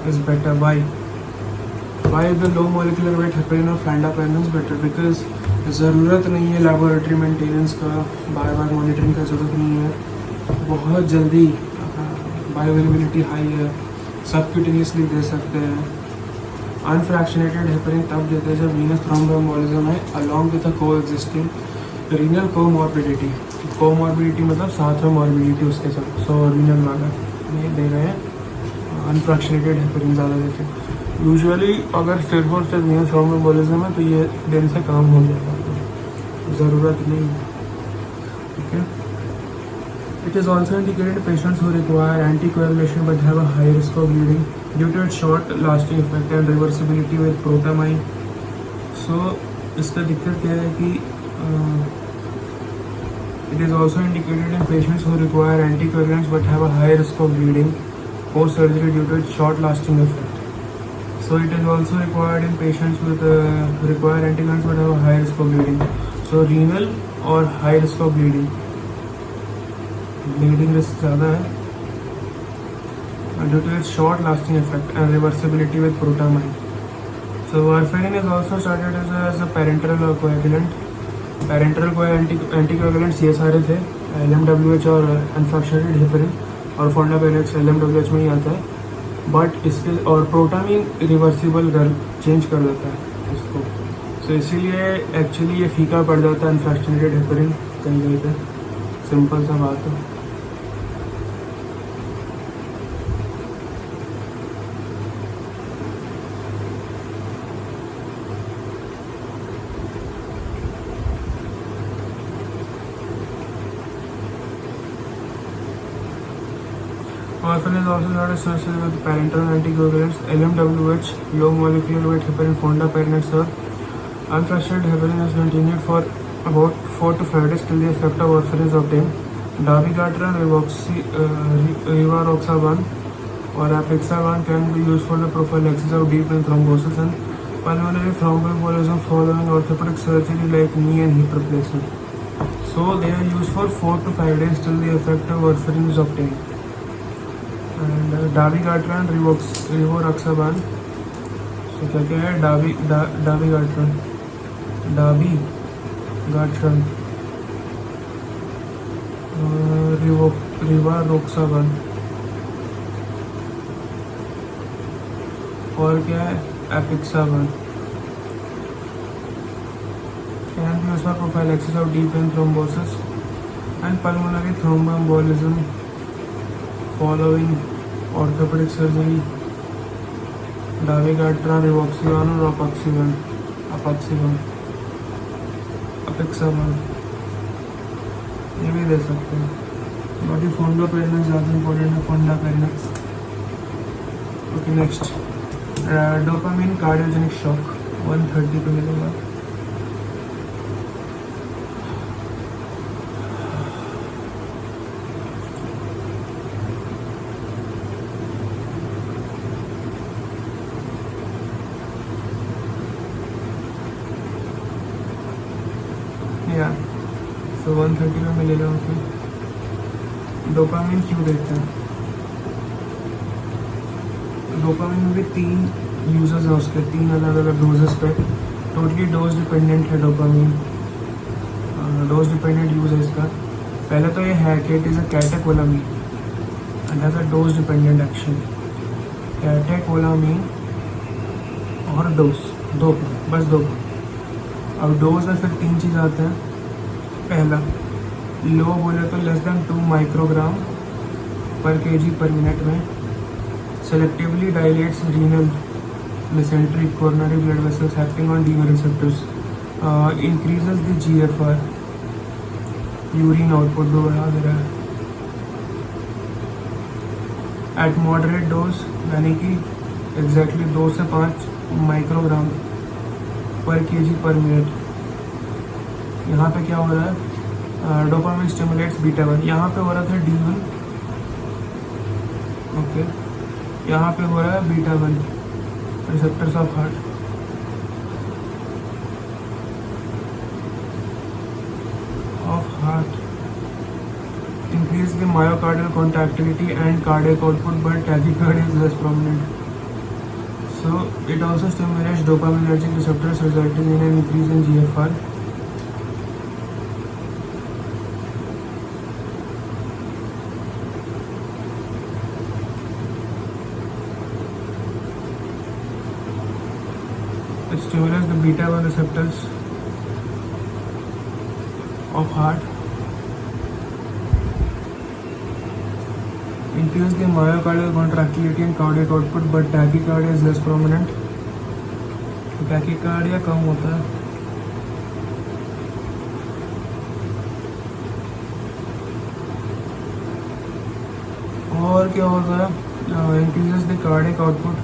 is better. Why the low molecular weight heparin और fondaparinux better? Because ज़रूरत नहीं है लेबोरेटरी मेंटेनेंस का, बार मॉनिटरिंग का ज़रूरत नहीं है, बहुत जल्दी बायोअवेलेबिलिटी हाई है, सबक्यूटेनियसली दे सकते हैं। अनफ्रैक्शनेटेड हेपेरिन तब देते हैं जब वीनस थ्रोम्बोएम्बोलिज्म है along with a coexisting renal comorbidity. Comorbidity मतलब साथ में मॉर्बिडिटी उसके साथ। सो रीनल वाला ये दे रहे हैं, अनफ्रैक्शनेटेड हेपेरिन ज़्यादा देते हैं। यूजुअली अगर सिर्फ और सिर्फ वीनस थ्रोम्बोएम्बोलिज्म है तो ये दिन से काम हो जाएगा, ज़रूरत नहीं। Okay. It is also indicated in patients who require anticoagulation but have a high risk of bleeding due to its short-lasting effect and reversibility with protamine. So इसका दिक्कत क्या है कि it is also indicated in patients who require anticoagulants but have a high risk of bleeding post-surgery due to its short-lasting effect. So it is also required in patients with require anticoagulants but have a high risk of bleeding. So renal और high risk of bleeding. Bleeding risk ज़्यादा है due to its short lasting effect and reversibility with protamine. So warfarin is also started as a parenteral coagulant. Parenteral anticoagulants ये सारे थे LMWH और अनफ्रैक्चरेटेड हेपरिन और फोंडापेरेक्स LMWH में ही आता है. बट इसके और प्रोटामाइन रिवर्सिबल चेंज कर देता है इसको. सो इसीलिए एक्चुअली ये फीका पड़ जाता है अनफ्रैक्चरेटेड हेपरिन कहीं कहीं पे. सिंपल सा बात है. Warfarin is also not associated with parenteral anticoagulants. LMWH, low molecular weight heparin, fondaparinux or unfractured heparin is continued for about 4 to 5 days till the effect of warfarin is obtained. Dabigatran, rivaroxaban or apixaban can be used for the prophylaxis of deep vein thrombosis and pulmonary thromboembolism following orthopedic surgery like knee and hip replacement. So they are used for 4 to 5 days till the effect of warfarin is obtained. And dabigatran, rivaroxaban. So क्या है dabigatran, rivaroxaban और क्या है apixaban. Can be used for prophylaxis of deep vein thrombosis and pulmonary thromboembolism following orthopedic surgery. Dabigatran, rivaroxaban और apixaban ये भी दे सकते हैं. बाकी फोंडापेरिनक्स ज़्यादा इंपॉर्टेंट है. Fondaparinux. Okay next dopamine cardiogenic shock 130 पे मिलेगा. तो 130 में मिलेगा. उसमें डोपामिन क्यों देते हैं? डोपामिन में भी 3 यूजेस हैं उसके, 3 अलग अलग डोजेस पे. टोटली डोज डिपेंडेंट है डोपामिन. डोज डिपेंडेंट यूज है इसका. पहले तो ये है कि it is a catecholamine and has a dose dependent action. Catecholamine और डोज दो, बस दो. अब डोज में फिर 3 चीज़ आते हैं. पहला लो बोले तो लेस देन 2 माइक्रोग्राम पर kg पर मिनट में. Selectively dilates renal mesenteric coronary blood vessels acting on DMARD receptors. Increases the GFR, urine output भी बढ़ा दे रहा है. At moderate dose यानी कि एग्जैक्टली 2 से 5 माइक्रोग्राम पर kg पर मिनट. यहाँ पे क्या हो रहा है? Dopamine stimulates beta 1. यहाँ पे हो रहा था D1. ओके. यहाँ पे हो रहा है beta 1 receptors of heart. Increase the myocardial contractility and cardiac output, but tachycardia is less prominent. So it also stimulates dopaminergic receptors, resulting in an increase in GFR. It stimulates the beta 1 receptors of heart. Increase the myocardial contractility and cardiac output, but tachycardia is less prominent. Tachycardia कम होता है. और क्या होता है, increases the cardiac output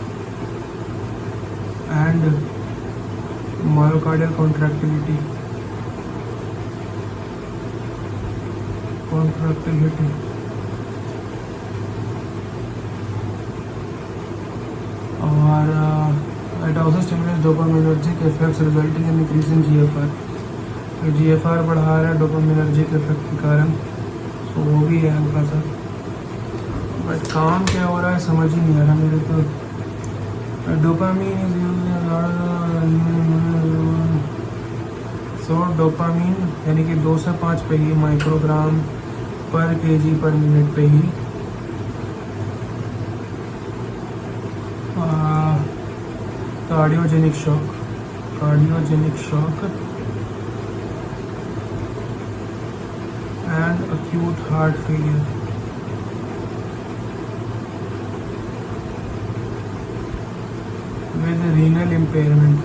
and myocardial contractility और it also stimulates dopaminergic effects resulting in increase in GFR. तो GFR बढ़ा रहा है डोपामिनर्जिक इफेक्ट के कारण, तो वो भी है हल्का सा, बट काम क्या हो रहा है समझ ही नहीं आ रहा मेरे को। डोपामीन डोपामीन यानी कि 2 से 5 पे ही microgram per KG per minute पे ही cardiogenic shock and acute heart failure with renal impairment.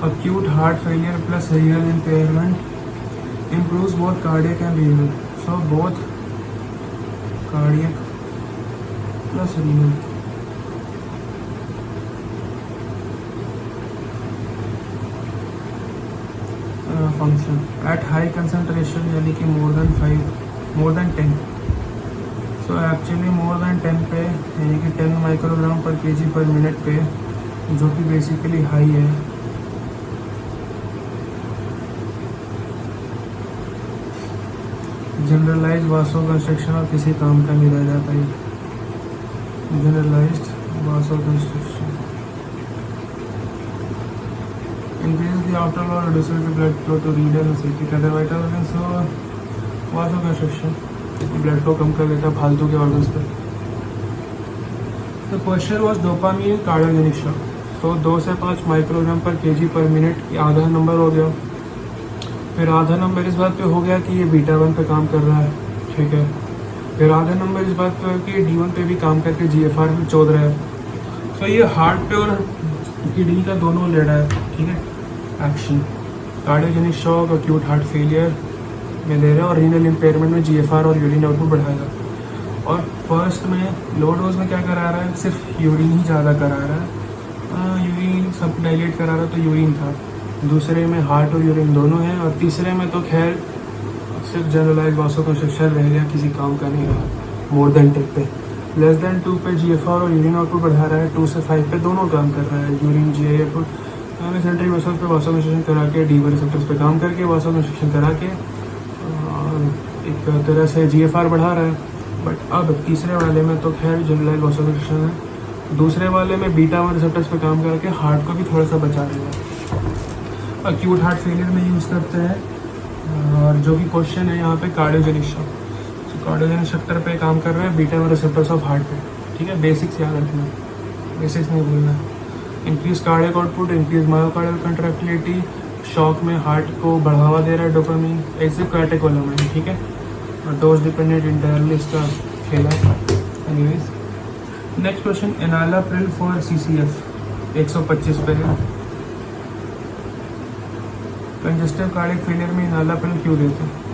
Acute heart failure plus renal impairment improves both cardiac and renal. So both cardiac plus renal. Function at high concentration यानी कि more than 10. So actually more than 10 पे यानी कि 10 microgram per KG per minute पे, जो कि बेसिकली हाई है। जनरलाइज वासोकंस्ट्रक्शन और किसी काम का नहीं रह जाता है। Generalised vasoconstriction increases the outflow or reduces the blood flow to renal and circulatory other vital organs. So vasoconstriction blood flow कम कर देता है फालतू के ऑर्गन्स पे। The question was dopamine cardiogenic shock. तो 2 से 5 microgram per KG per minute, आधा नंबर हो गया। फिर आधा नंबर इस बात पे हो गया कि ये बीटा 1 पे काम कर रहा है, ठीक है। फिर आधा नंबर इस बात पे हो कि D1 पे भी काम करके GFR भी चोद रहा है। तो ये हार्ट पे और किडनी का दोनों ले रहा है, ठीक है। Action cardiogenic shock, acute heart failure में दे रहा है, और रीनल इम्पेयरमेंट में GFR और यूरिन आउटपुट बढ़ाएगा। और फर्स्ट में लो डोज में क्या करा रहा है, सिर्फ यूरिन ही ज़्यादा करा रहा है, यूरिन सब डायलेट करा रहा है, तो यूरिन था। दूसरे में हार्ट और यूरिन दोनों हैं, और तीसरे में तो खैर सिर्फ जनरलाइज वासोकंस्ट्रक्शन रह गया, किसी काम का नहीं रहा। मोर देन 10 पे, लेस देन 2 पे GFR और यूरिन आउटपुट बढ़ा रहा है, 2 से 5 पे दोनों काम कर रहा है। Urine GI output centric muscles पे वासोकंस्ट्रक्शन करा के, D1 रिसेप्टर्स पे काम करके वासोकंस्ट्रक्शन करा के एक तरह से GFR बढ़ा रहा है। बट अब तीसरे वाले में तो खैर जनरलाइज वासोकंस्ट्रक्शन है, दूसरे वाले में बीटा 1 रिसेप्टर्स पे काम करके हार्ट को भी थोड़ा सा बचा देगा। एक्यूट हार्ट फेलियर में यूज़ करते हैं। और जो भी क्वेश्चन है यहाँ पे कार्डियोजेनिक शॉक, तो कार्डियोजेनिक सेक्टर पे काम कर रहा है, बीटा 1 रिसेप्टर्स ऑफ हार्ट पे, ठीक है। बेसिक्स याद रखना, बेसिक्स नहीं भूलना। Increase cardiac output, increase myocardial contractility, shock में हार्ट को बढ़ावा दे रहा है डोपामिन, ऐसे कैटेकोलामाइन, ठीक है। और डोज डिपेंडेंट इंटरनली इसका खेला है। Anyways next question, enalapril for CCF 125 पे है। कंजेस्टिव कार्डियक फेलियर में एनालाप्रिल क्यों देते हैं?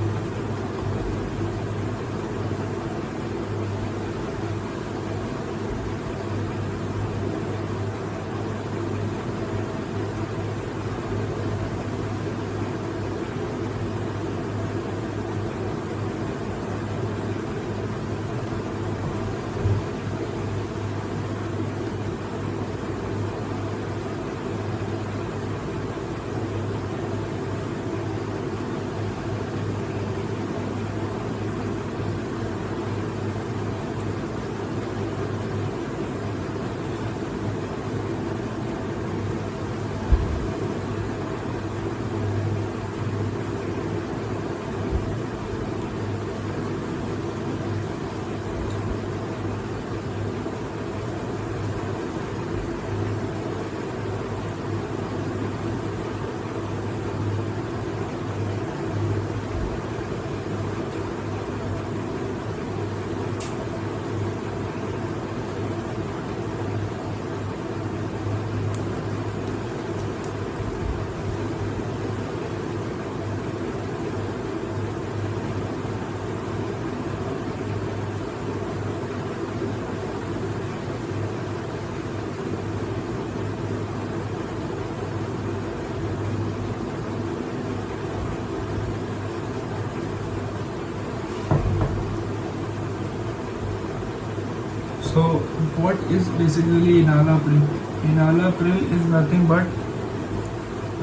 what is basically enalapril? Enalapril is nothing but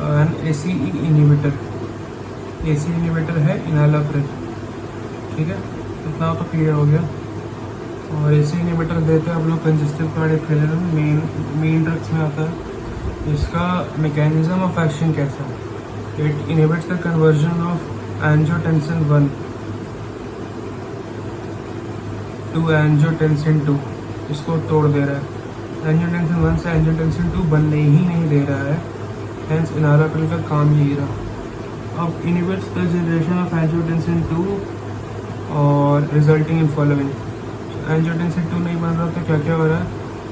an ACE inhibitor. ACE inhibitor है enalapril, ठीक है, इतना तो क्लियर हो गया। और ACE inhibitor देते हैं आप लोग कंजेस्टिव कार्डियक फेलियर में, मेन ड्रग्स में आता है। इसका मैकेनिज्म ऑफ एक्शन कैसा है? It inhibits the conversion of angiotensin 1 to angiotensin 2, इसको तोड़ दे रहा है। एंजियोटेंसिन 1 से एंजियोटेंसिन 2 बनने ही नहीं दे रहा है, हेंस एनालाप्रिल का काम यही रहा। अब inhibits the generation of angiotensin 2 और रिजल्टिंग इन फॉलोइंग। एंजियोटेंसिन 2 नहीं बन रहा तो क्या क्या हो रहा है?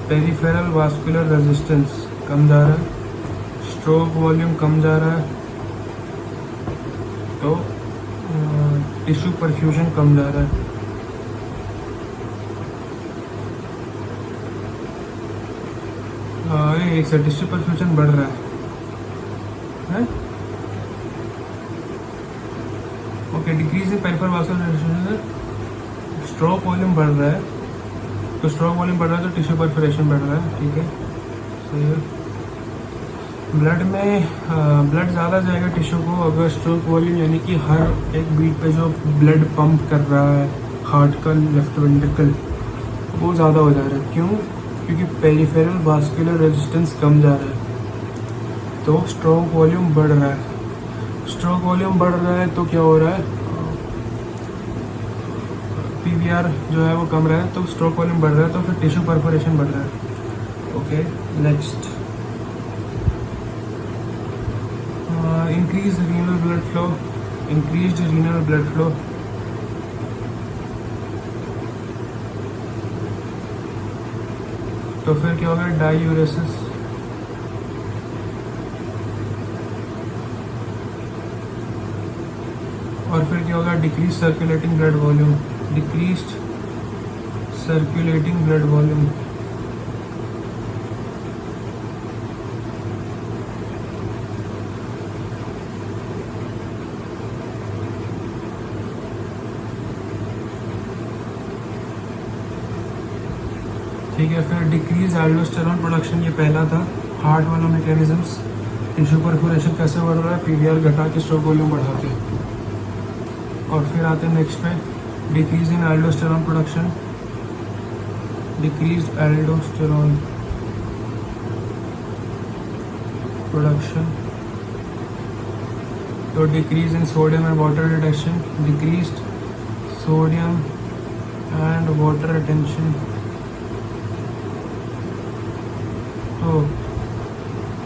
पेरिफेरल वास्कुलर रेजिस्टेंस कम जा रहा है, स्ट्रोक वॉल्यूम कम जा रहा है, तो टिश्यू परफ्यूजन कम जा रहा है। एक से टिश्यू परफ्यूजन बढ़ रहा है? Okay, decrease in peripheral vascular resistance, stroke volume बढ़ रहा है, तो स्ट्रोक वॉल्यूम बढ़ रहा है तो टिश्यू परफोरेशन बढ़ रहा है, ठीक है। ब्लड में ब्लड ज़्यादा जाएगा टिश्यू को अगर स्ट्रोक वॉल्यूम, यानी कि हर एक बीट पे जो ब्लड पंप कर रहा है हार्ट का लेफ्ट वेंट्रिकल, वो ज़्यादा हो जा रहा है। क्यों? क्योंकि पेरिफेरल वास्कुलर रेजिस्टेंस कम जा रहा है, तो स्ट्रोक वॉल्यूम बढ़ रहा है। स्ट्रोक वॉल्यूम बढ़ रहा है तो क्या हो रहा है? PVR जो है वो कम रहा है, तो स्ट्रोक वॉल्यूम बढ़ रहा है, तो फिर टिश्यू परफोरेशन बढ़ रहा है। Okay, next, increase renal blood flow, increased renal blood flow, तो फिर क्या होगा? डायूरेसिस, और फिर क्या होगा? Decrease circulating blood volume, decreased circulating blood volume, ठीक है। फिर डिक्रीज एल्डोस्टेरॉन प्रोडक्शन, ये पहला था, हार्ट वाला मैकेनिज्म्स। टिश्यू परफोरेशन कैसे बढ़ रहा है? PVR घटा के स्ट्रोक वॉल्यूम बढ़ा के। और फिर आते हैं नेक्स्ट पे, decrease in aldosterone production, decrease aldosterone production, तो decrease in sodium and water retention, decreased sodium and water retention, तो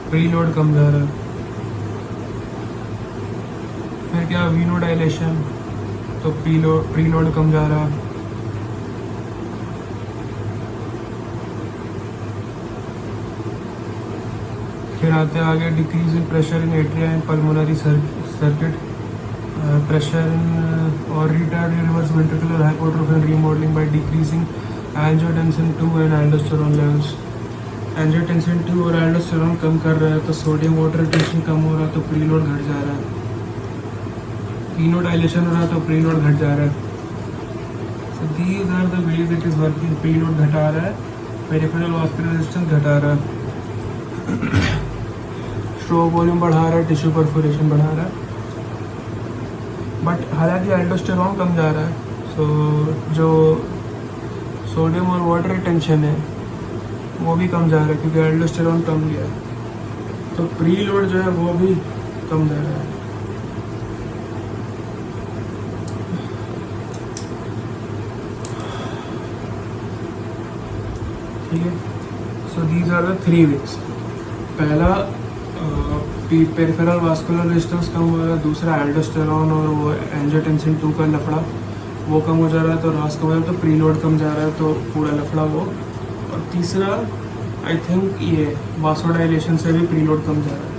प्रीलोड कम जा रहा है। फिर क्या? वीनो डायलेशन, तो प्रीलोड कम जा रहा है। फिर आते हैं आगे, decrease in pressure in atria and pulmonary circuit, pressure in और retard reverse ventricular hypotrophy and remodelling by decreasing angiotensin 2 and aldosterone levels. Angiotensin 2 और एल्डोस्टेरॉन कम कर रहा है तो सोडियम वाटर रिटेंशन कम हो रहा है, तो प्रीलोड घट जा रहा है। वीनो डायलेशन हो रहा है तो प्रीलोड घट जा रहा है। So these are the ways it is working. Preload घटा रहा है, पेरिफेरल वास्कुलर रेजिस्टेंस घटा रहा है, स्ट्रोक वॉल्यूम बढ़ा रहा है, टिश्यू परफोरेशन बढ़ा रहा है। बट हालांकि एल्डोस्टेरॉन कम जा रहा है, सो जो सोडियम और वाटर रिटेंशन है वो भी कम जा रहा है क्योंकि एल्डोस्टेरॉन कम गया है, तो प्रीलोड जो है वो भी कम जा रहा है। ठीक है, so these are the 3 ways. पहला पेरिफेरल वास्कुलर रेजिस्टेंस कम हो रहा है, दूसरा एल्डोस्टेरॉन और वो एंजियोटेंसिन 2 का लफड़ा वो कम हो जा रहा है तो रास कम हो रहा है, तो प्रीलोड कम जा रहा है तो पूरा लफड़ा वो। और तीसरा आई थिंक ये वासोडाइलेशन से भी प्रीलोड कम जा रहा है।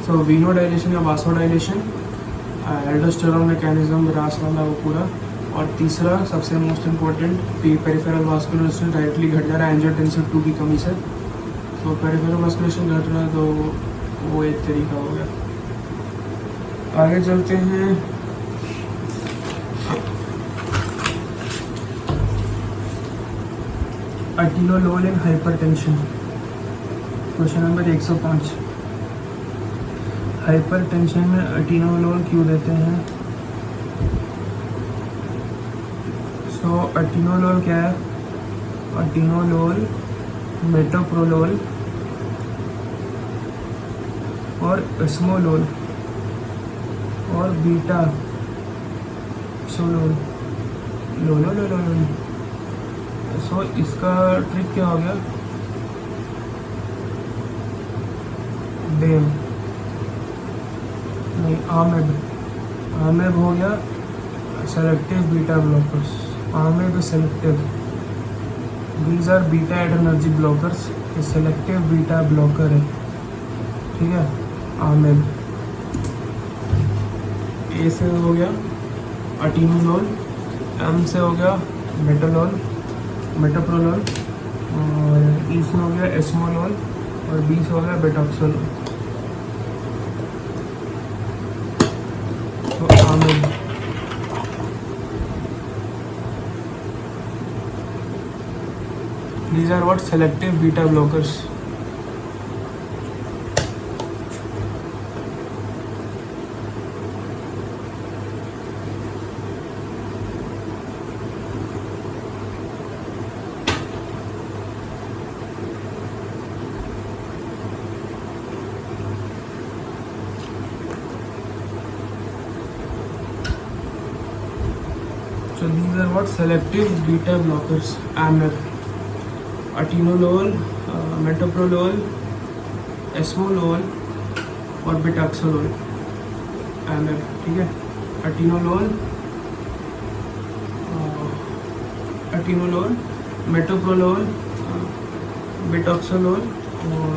सो वीनो डायलेशन या वासोडाइलेशन, एल्डोस्टेरॉन मैकेनिज्म रास वाला वो पूरा, और तीसरा सबसे most important peripheral vascular resistance directly घट जा रहा है एंजियोटेंसिन 2 की कमी से। तो पेरिफेरल वास्कुलर घट रहा है तो वो एक तरीका हो गया। आगे चलते हैं, atenolol in hypertension. Question number 105, hypertension में अटीनोलोल क्यों देते हैं? सो अटीनोलोल क्या है? अटीनोलोल, मेटोप्रोलोल और एस्मोलोल और बीटा सोलोल लोलोलोलोल। सो इसका ट्रिक क्या हो गया? डेम नहीं, आमेब हो गया selective beta blockers. AMEB is selective, these are beta adrenergic blockers. ये सेलेक्टिव बीटा ब्लॉकर है, ठीक है, आमेब। ए से हो गया अटीनोलोल, एम से हो गया मेटोप्रोलोल, और ई से हो गया एस्मोलोल, और बी से हो गया बेटॉक्सोलोल। तो आमेब, these are what selective beta blockers. So these are what selective beta blockers, AMEB, atenolol, metoprolol, esmolol और बेटाक्सोलोल, AMEB, ठीक है। अटीनोलोल, मेटोप्रोलोल, बेटाक्सोलोल और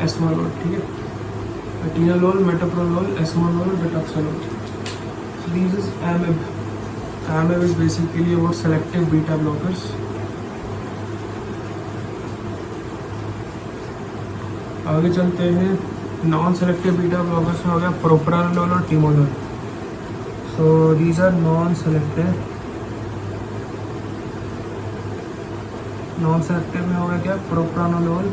एस्मोलोल, ठीक है। Atenolol, metoprolol, esmolol, betaxolol. So this is AMEB. AMEB is basically about selective beta blockers. आगे चलते हैं, नॉन सेलेक्टिव बीटा ब्लॉकर्स में हो गया प्रोप्रानोलोल और timolol. So these are non selective में हो गया क्या? प्रोप्रानोलोल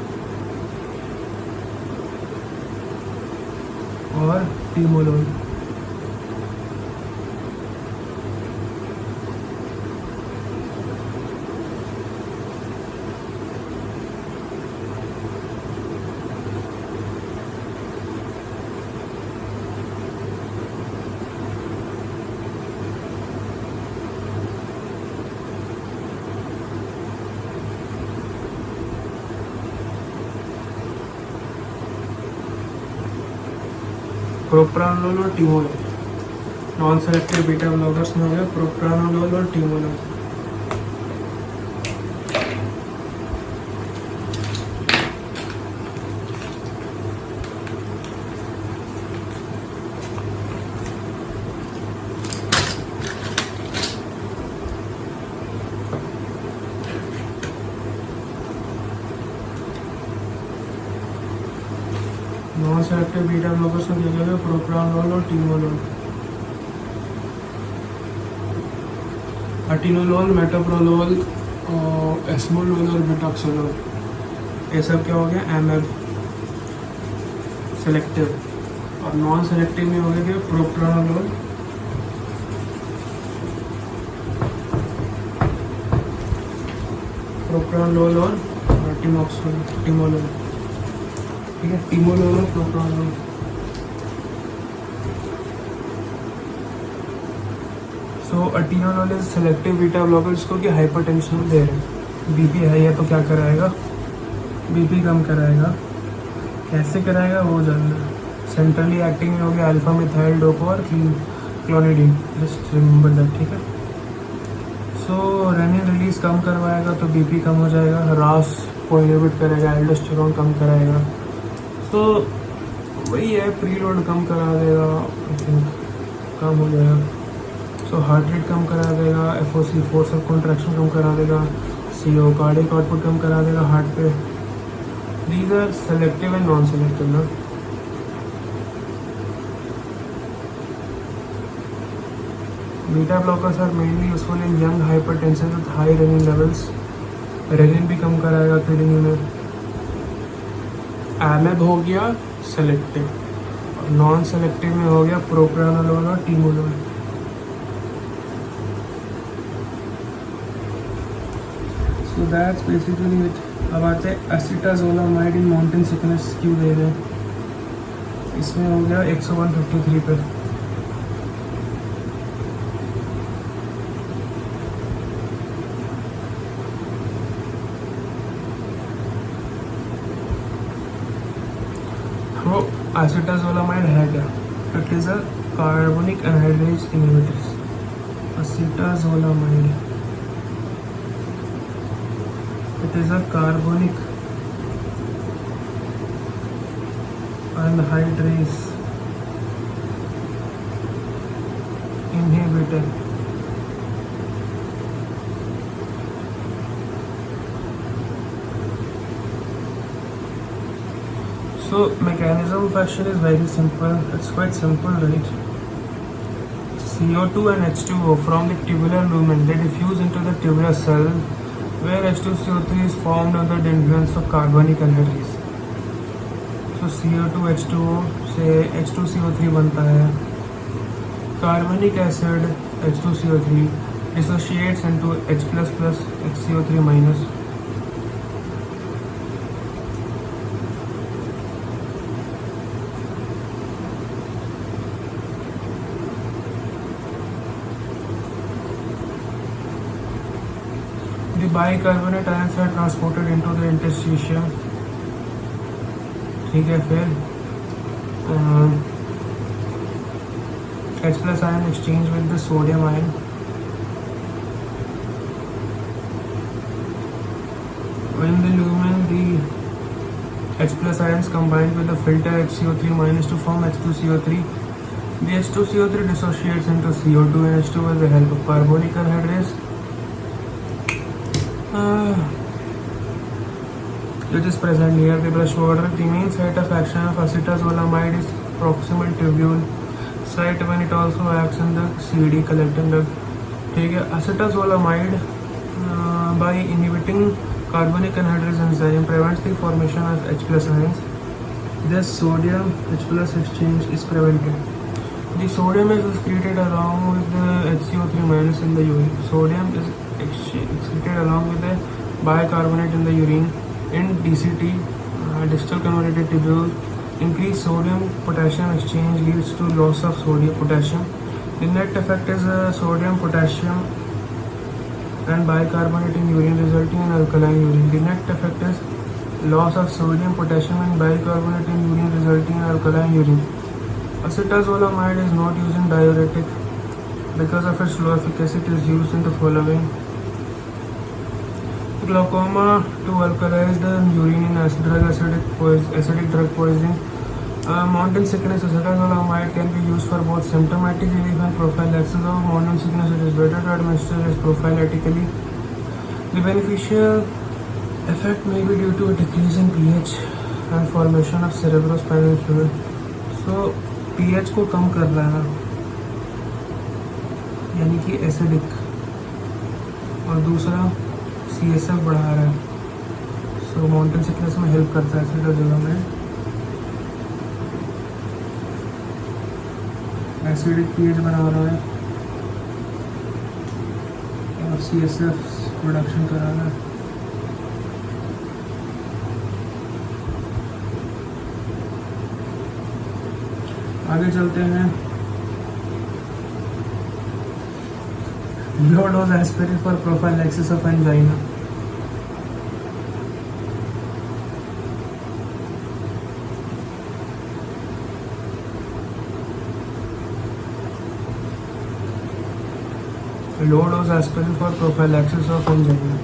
और टिमोलोल। प्रोप्रानोलोल और timolol, non selective beta blockers में हो गया प्रोप्रानोलोल और timolol. Non selective beta blockers में क्या प्रोप्रानोलोल और टिमोलोल। अटीनोलोल, मेटोप्रोलोल, एस्मोलोल और बेटाक्सोलोल, ये सब क्या हो गया? AMEB selective. और नॉन सेलेक्टिव में हो गया क्या? प्रोप्रानोलोल, और टिमोलोल, ठीक है। टिमोलोल और propranolol. So atenolol is selective beta blocker, जिसको कि हाइपरटेंशन दे रहे हैं। बीपी हाई है तो क्या कराएगा? बीपी कम कराएगा। कैसे कराएगा वो जानना है। सेंट्रली एक्टिंग में हो गया अल्फा मिथाइल डोपो और क्लोनिडीन, जस्ट रिमेंबर दैट, ठीक है। सो रेनिन रिलीज कम करवाएगा तो बीपी कम हो जाएगा। रास को इनहिबिट करेगा, एल्डोस्टेरोन कम कराएगा। तो वही है, प्रीलोड कम करा देगा, आई थिंक कम हो जाएगा। सो हार्ट रेट कम करा देगा, FOC फोर्स ऑफ कॉन्ट्रैक्शन कम करा देगा, CO कार्डियक आउटपुट कम करा देगा हार्ट पे। These are selective and non selective ना। Beta blockers are mainly useful in young hypertension with high renin levels. Renin भी कम कराएगा किडनी में। एमेब हो गया सेलेक्टिव, नॉन सेलेक्टिव में हो गया प्रोप्रानोलोल और timolol. So that's basically it. अब आते हैं एसिटाजोलामाइड इन माउंटेन सिकनेस क्यों दे रहे हैं। इसमें हो गया 101/53 पे। तो एसिटाजोलामाइड है क्या? It is a carbonic anhydrase inhibitors. Acetazolamide, it is a carbonic anhydrase inhibitor. So mechanism of action is very simple. It's quite simple, right? CO2 and H2O from the tubular lumen, they diffuse into the tubular cell where H2CO3 is formed under the influence of carbonic anhydrase. So CO2 H2O से H2CO3 बनता है। कार्बनिक acid H2CO3 dissociates into H++ HCO3-। The bicarbonate ions are transported into the interstitium। ठीक है, फिर H+ ion exchange with the sodium ion। When the lumen, the H+ ions combined with the filter HCO3- to form H2CO3, the H2CO3 dissociates into CO2 and H2 with the help of carbonic anhydrase, which is present near the brush border. The main site of action of acetazolamide is proximal tubule site when it also acts in the CD collecting duct। ठीक है, acetazolamide by inhibiting carbonic anhydrase enzyme prevents the formation of H+ ions. This sodium H+ exchange is prevented. The sodium is excreted along with the HCO3- in the urine. Sodium is excreted along with the bicarbonate in the urine. In DCT, distal convoluted tubule, increased sodium potassium exchange leads to loss of sodium potassium. The net effect is sodium potassium and bicarbonate in urine resulting in alkaline urine. The net effect is loss of sodium potassium and bicarbonate in urine resulting in alkaline urine. Acetazolamide is not used in diuretic because of its low efficacy. It is used in the following: glaucoma, to alkalize the urine in acidic drug poisoning. Mountain sickness, acetazolamide can be used for both symptomatic relief and prophylaxis of mountain sickness. It is better to administer it prophylactically. The beneficial effect may be due to a decrease in pH and formation of cerebrospinal fluid. So pH को कम कर रहा है, यानी कि एसिडिक, और दूसरा CSF बढ़ा रहा है। सो माउंटेन सिकनेस में हेल्प करता है एसिटाजोलामाइड। एसिडिक पीएच बना रहा है और CSF प्रोडक्शन करा रहा है। आगे चलते हैं। Low dose aspirin for prophylaxis of angina। Low dose aspirin for prophylaxis of angina।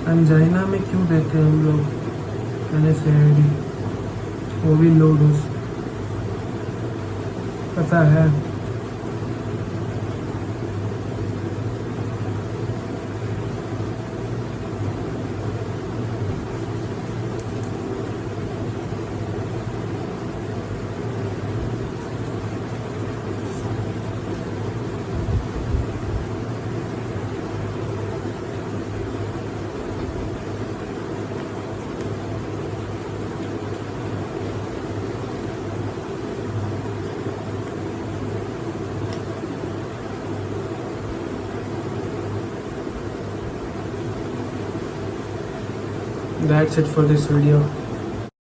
Angina में क्यों देते हैं हम लोग NSAID, वो भी लो डोज, पता है? that's it for this video.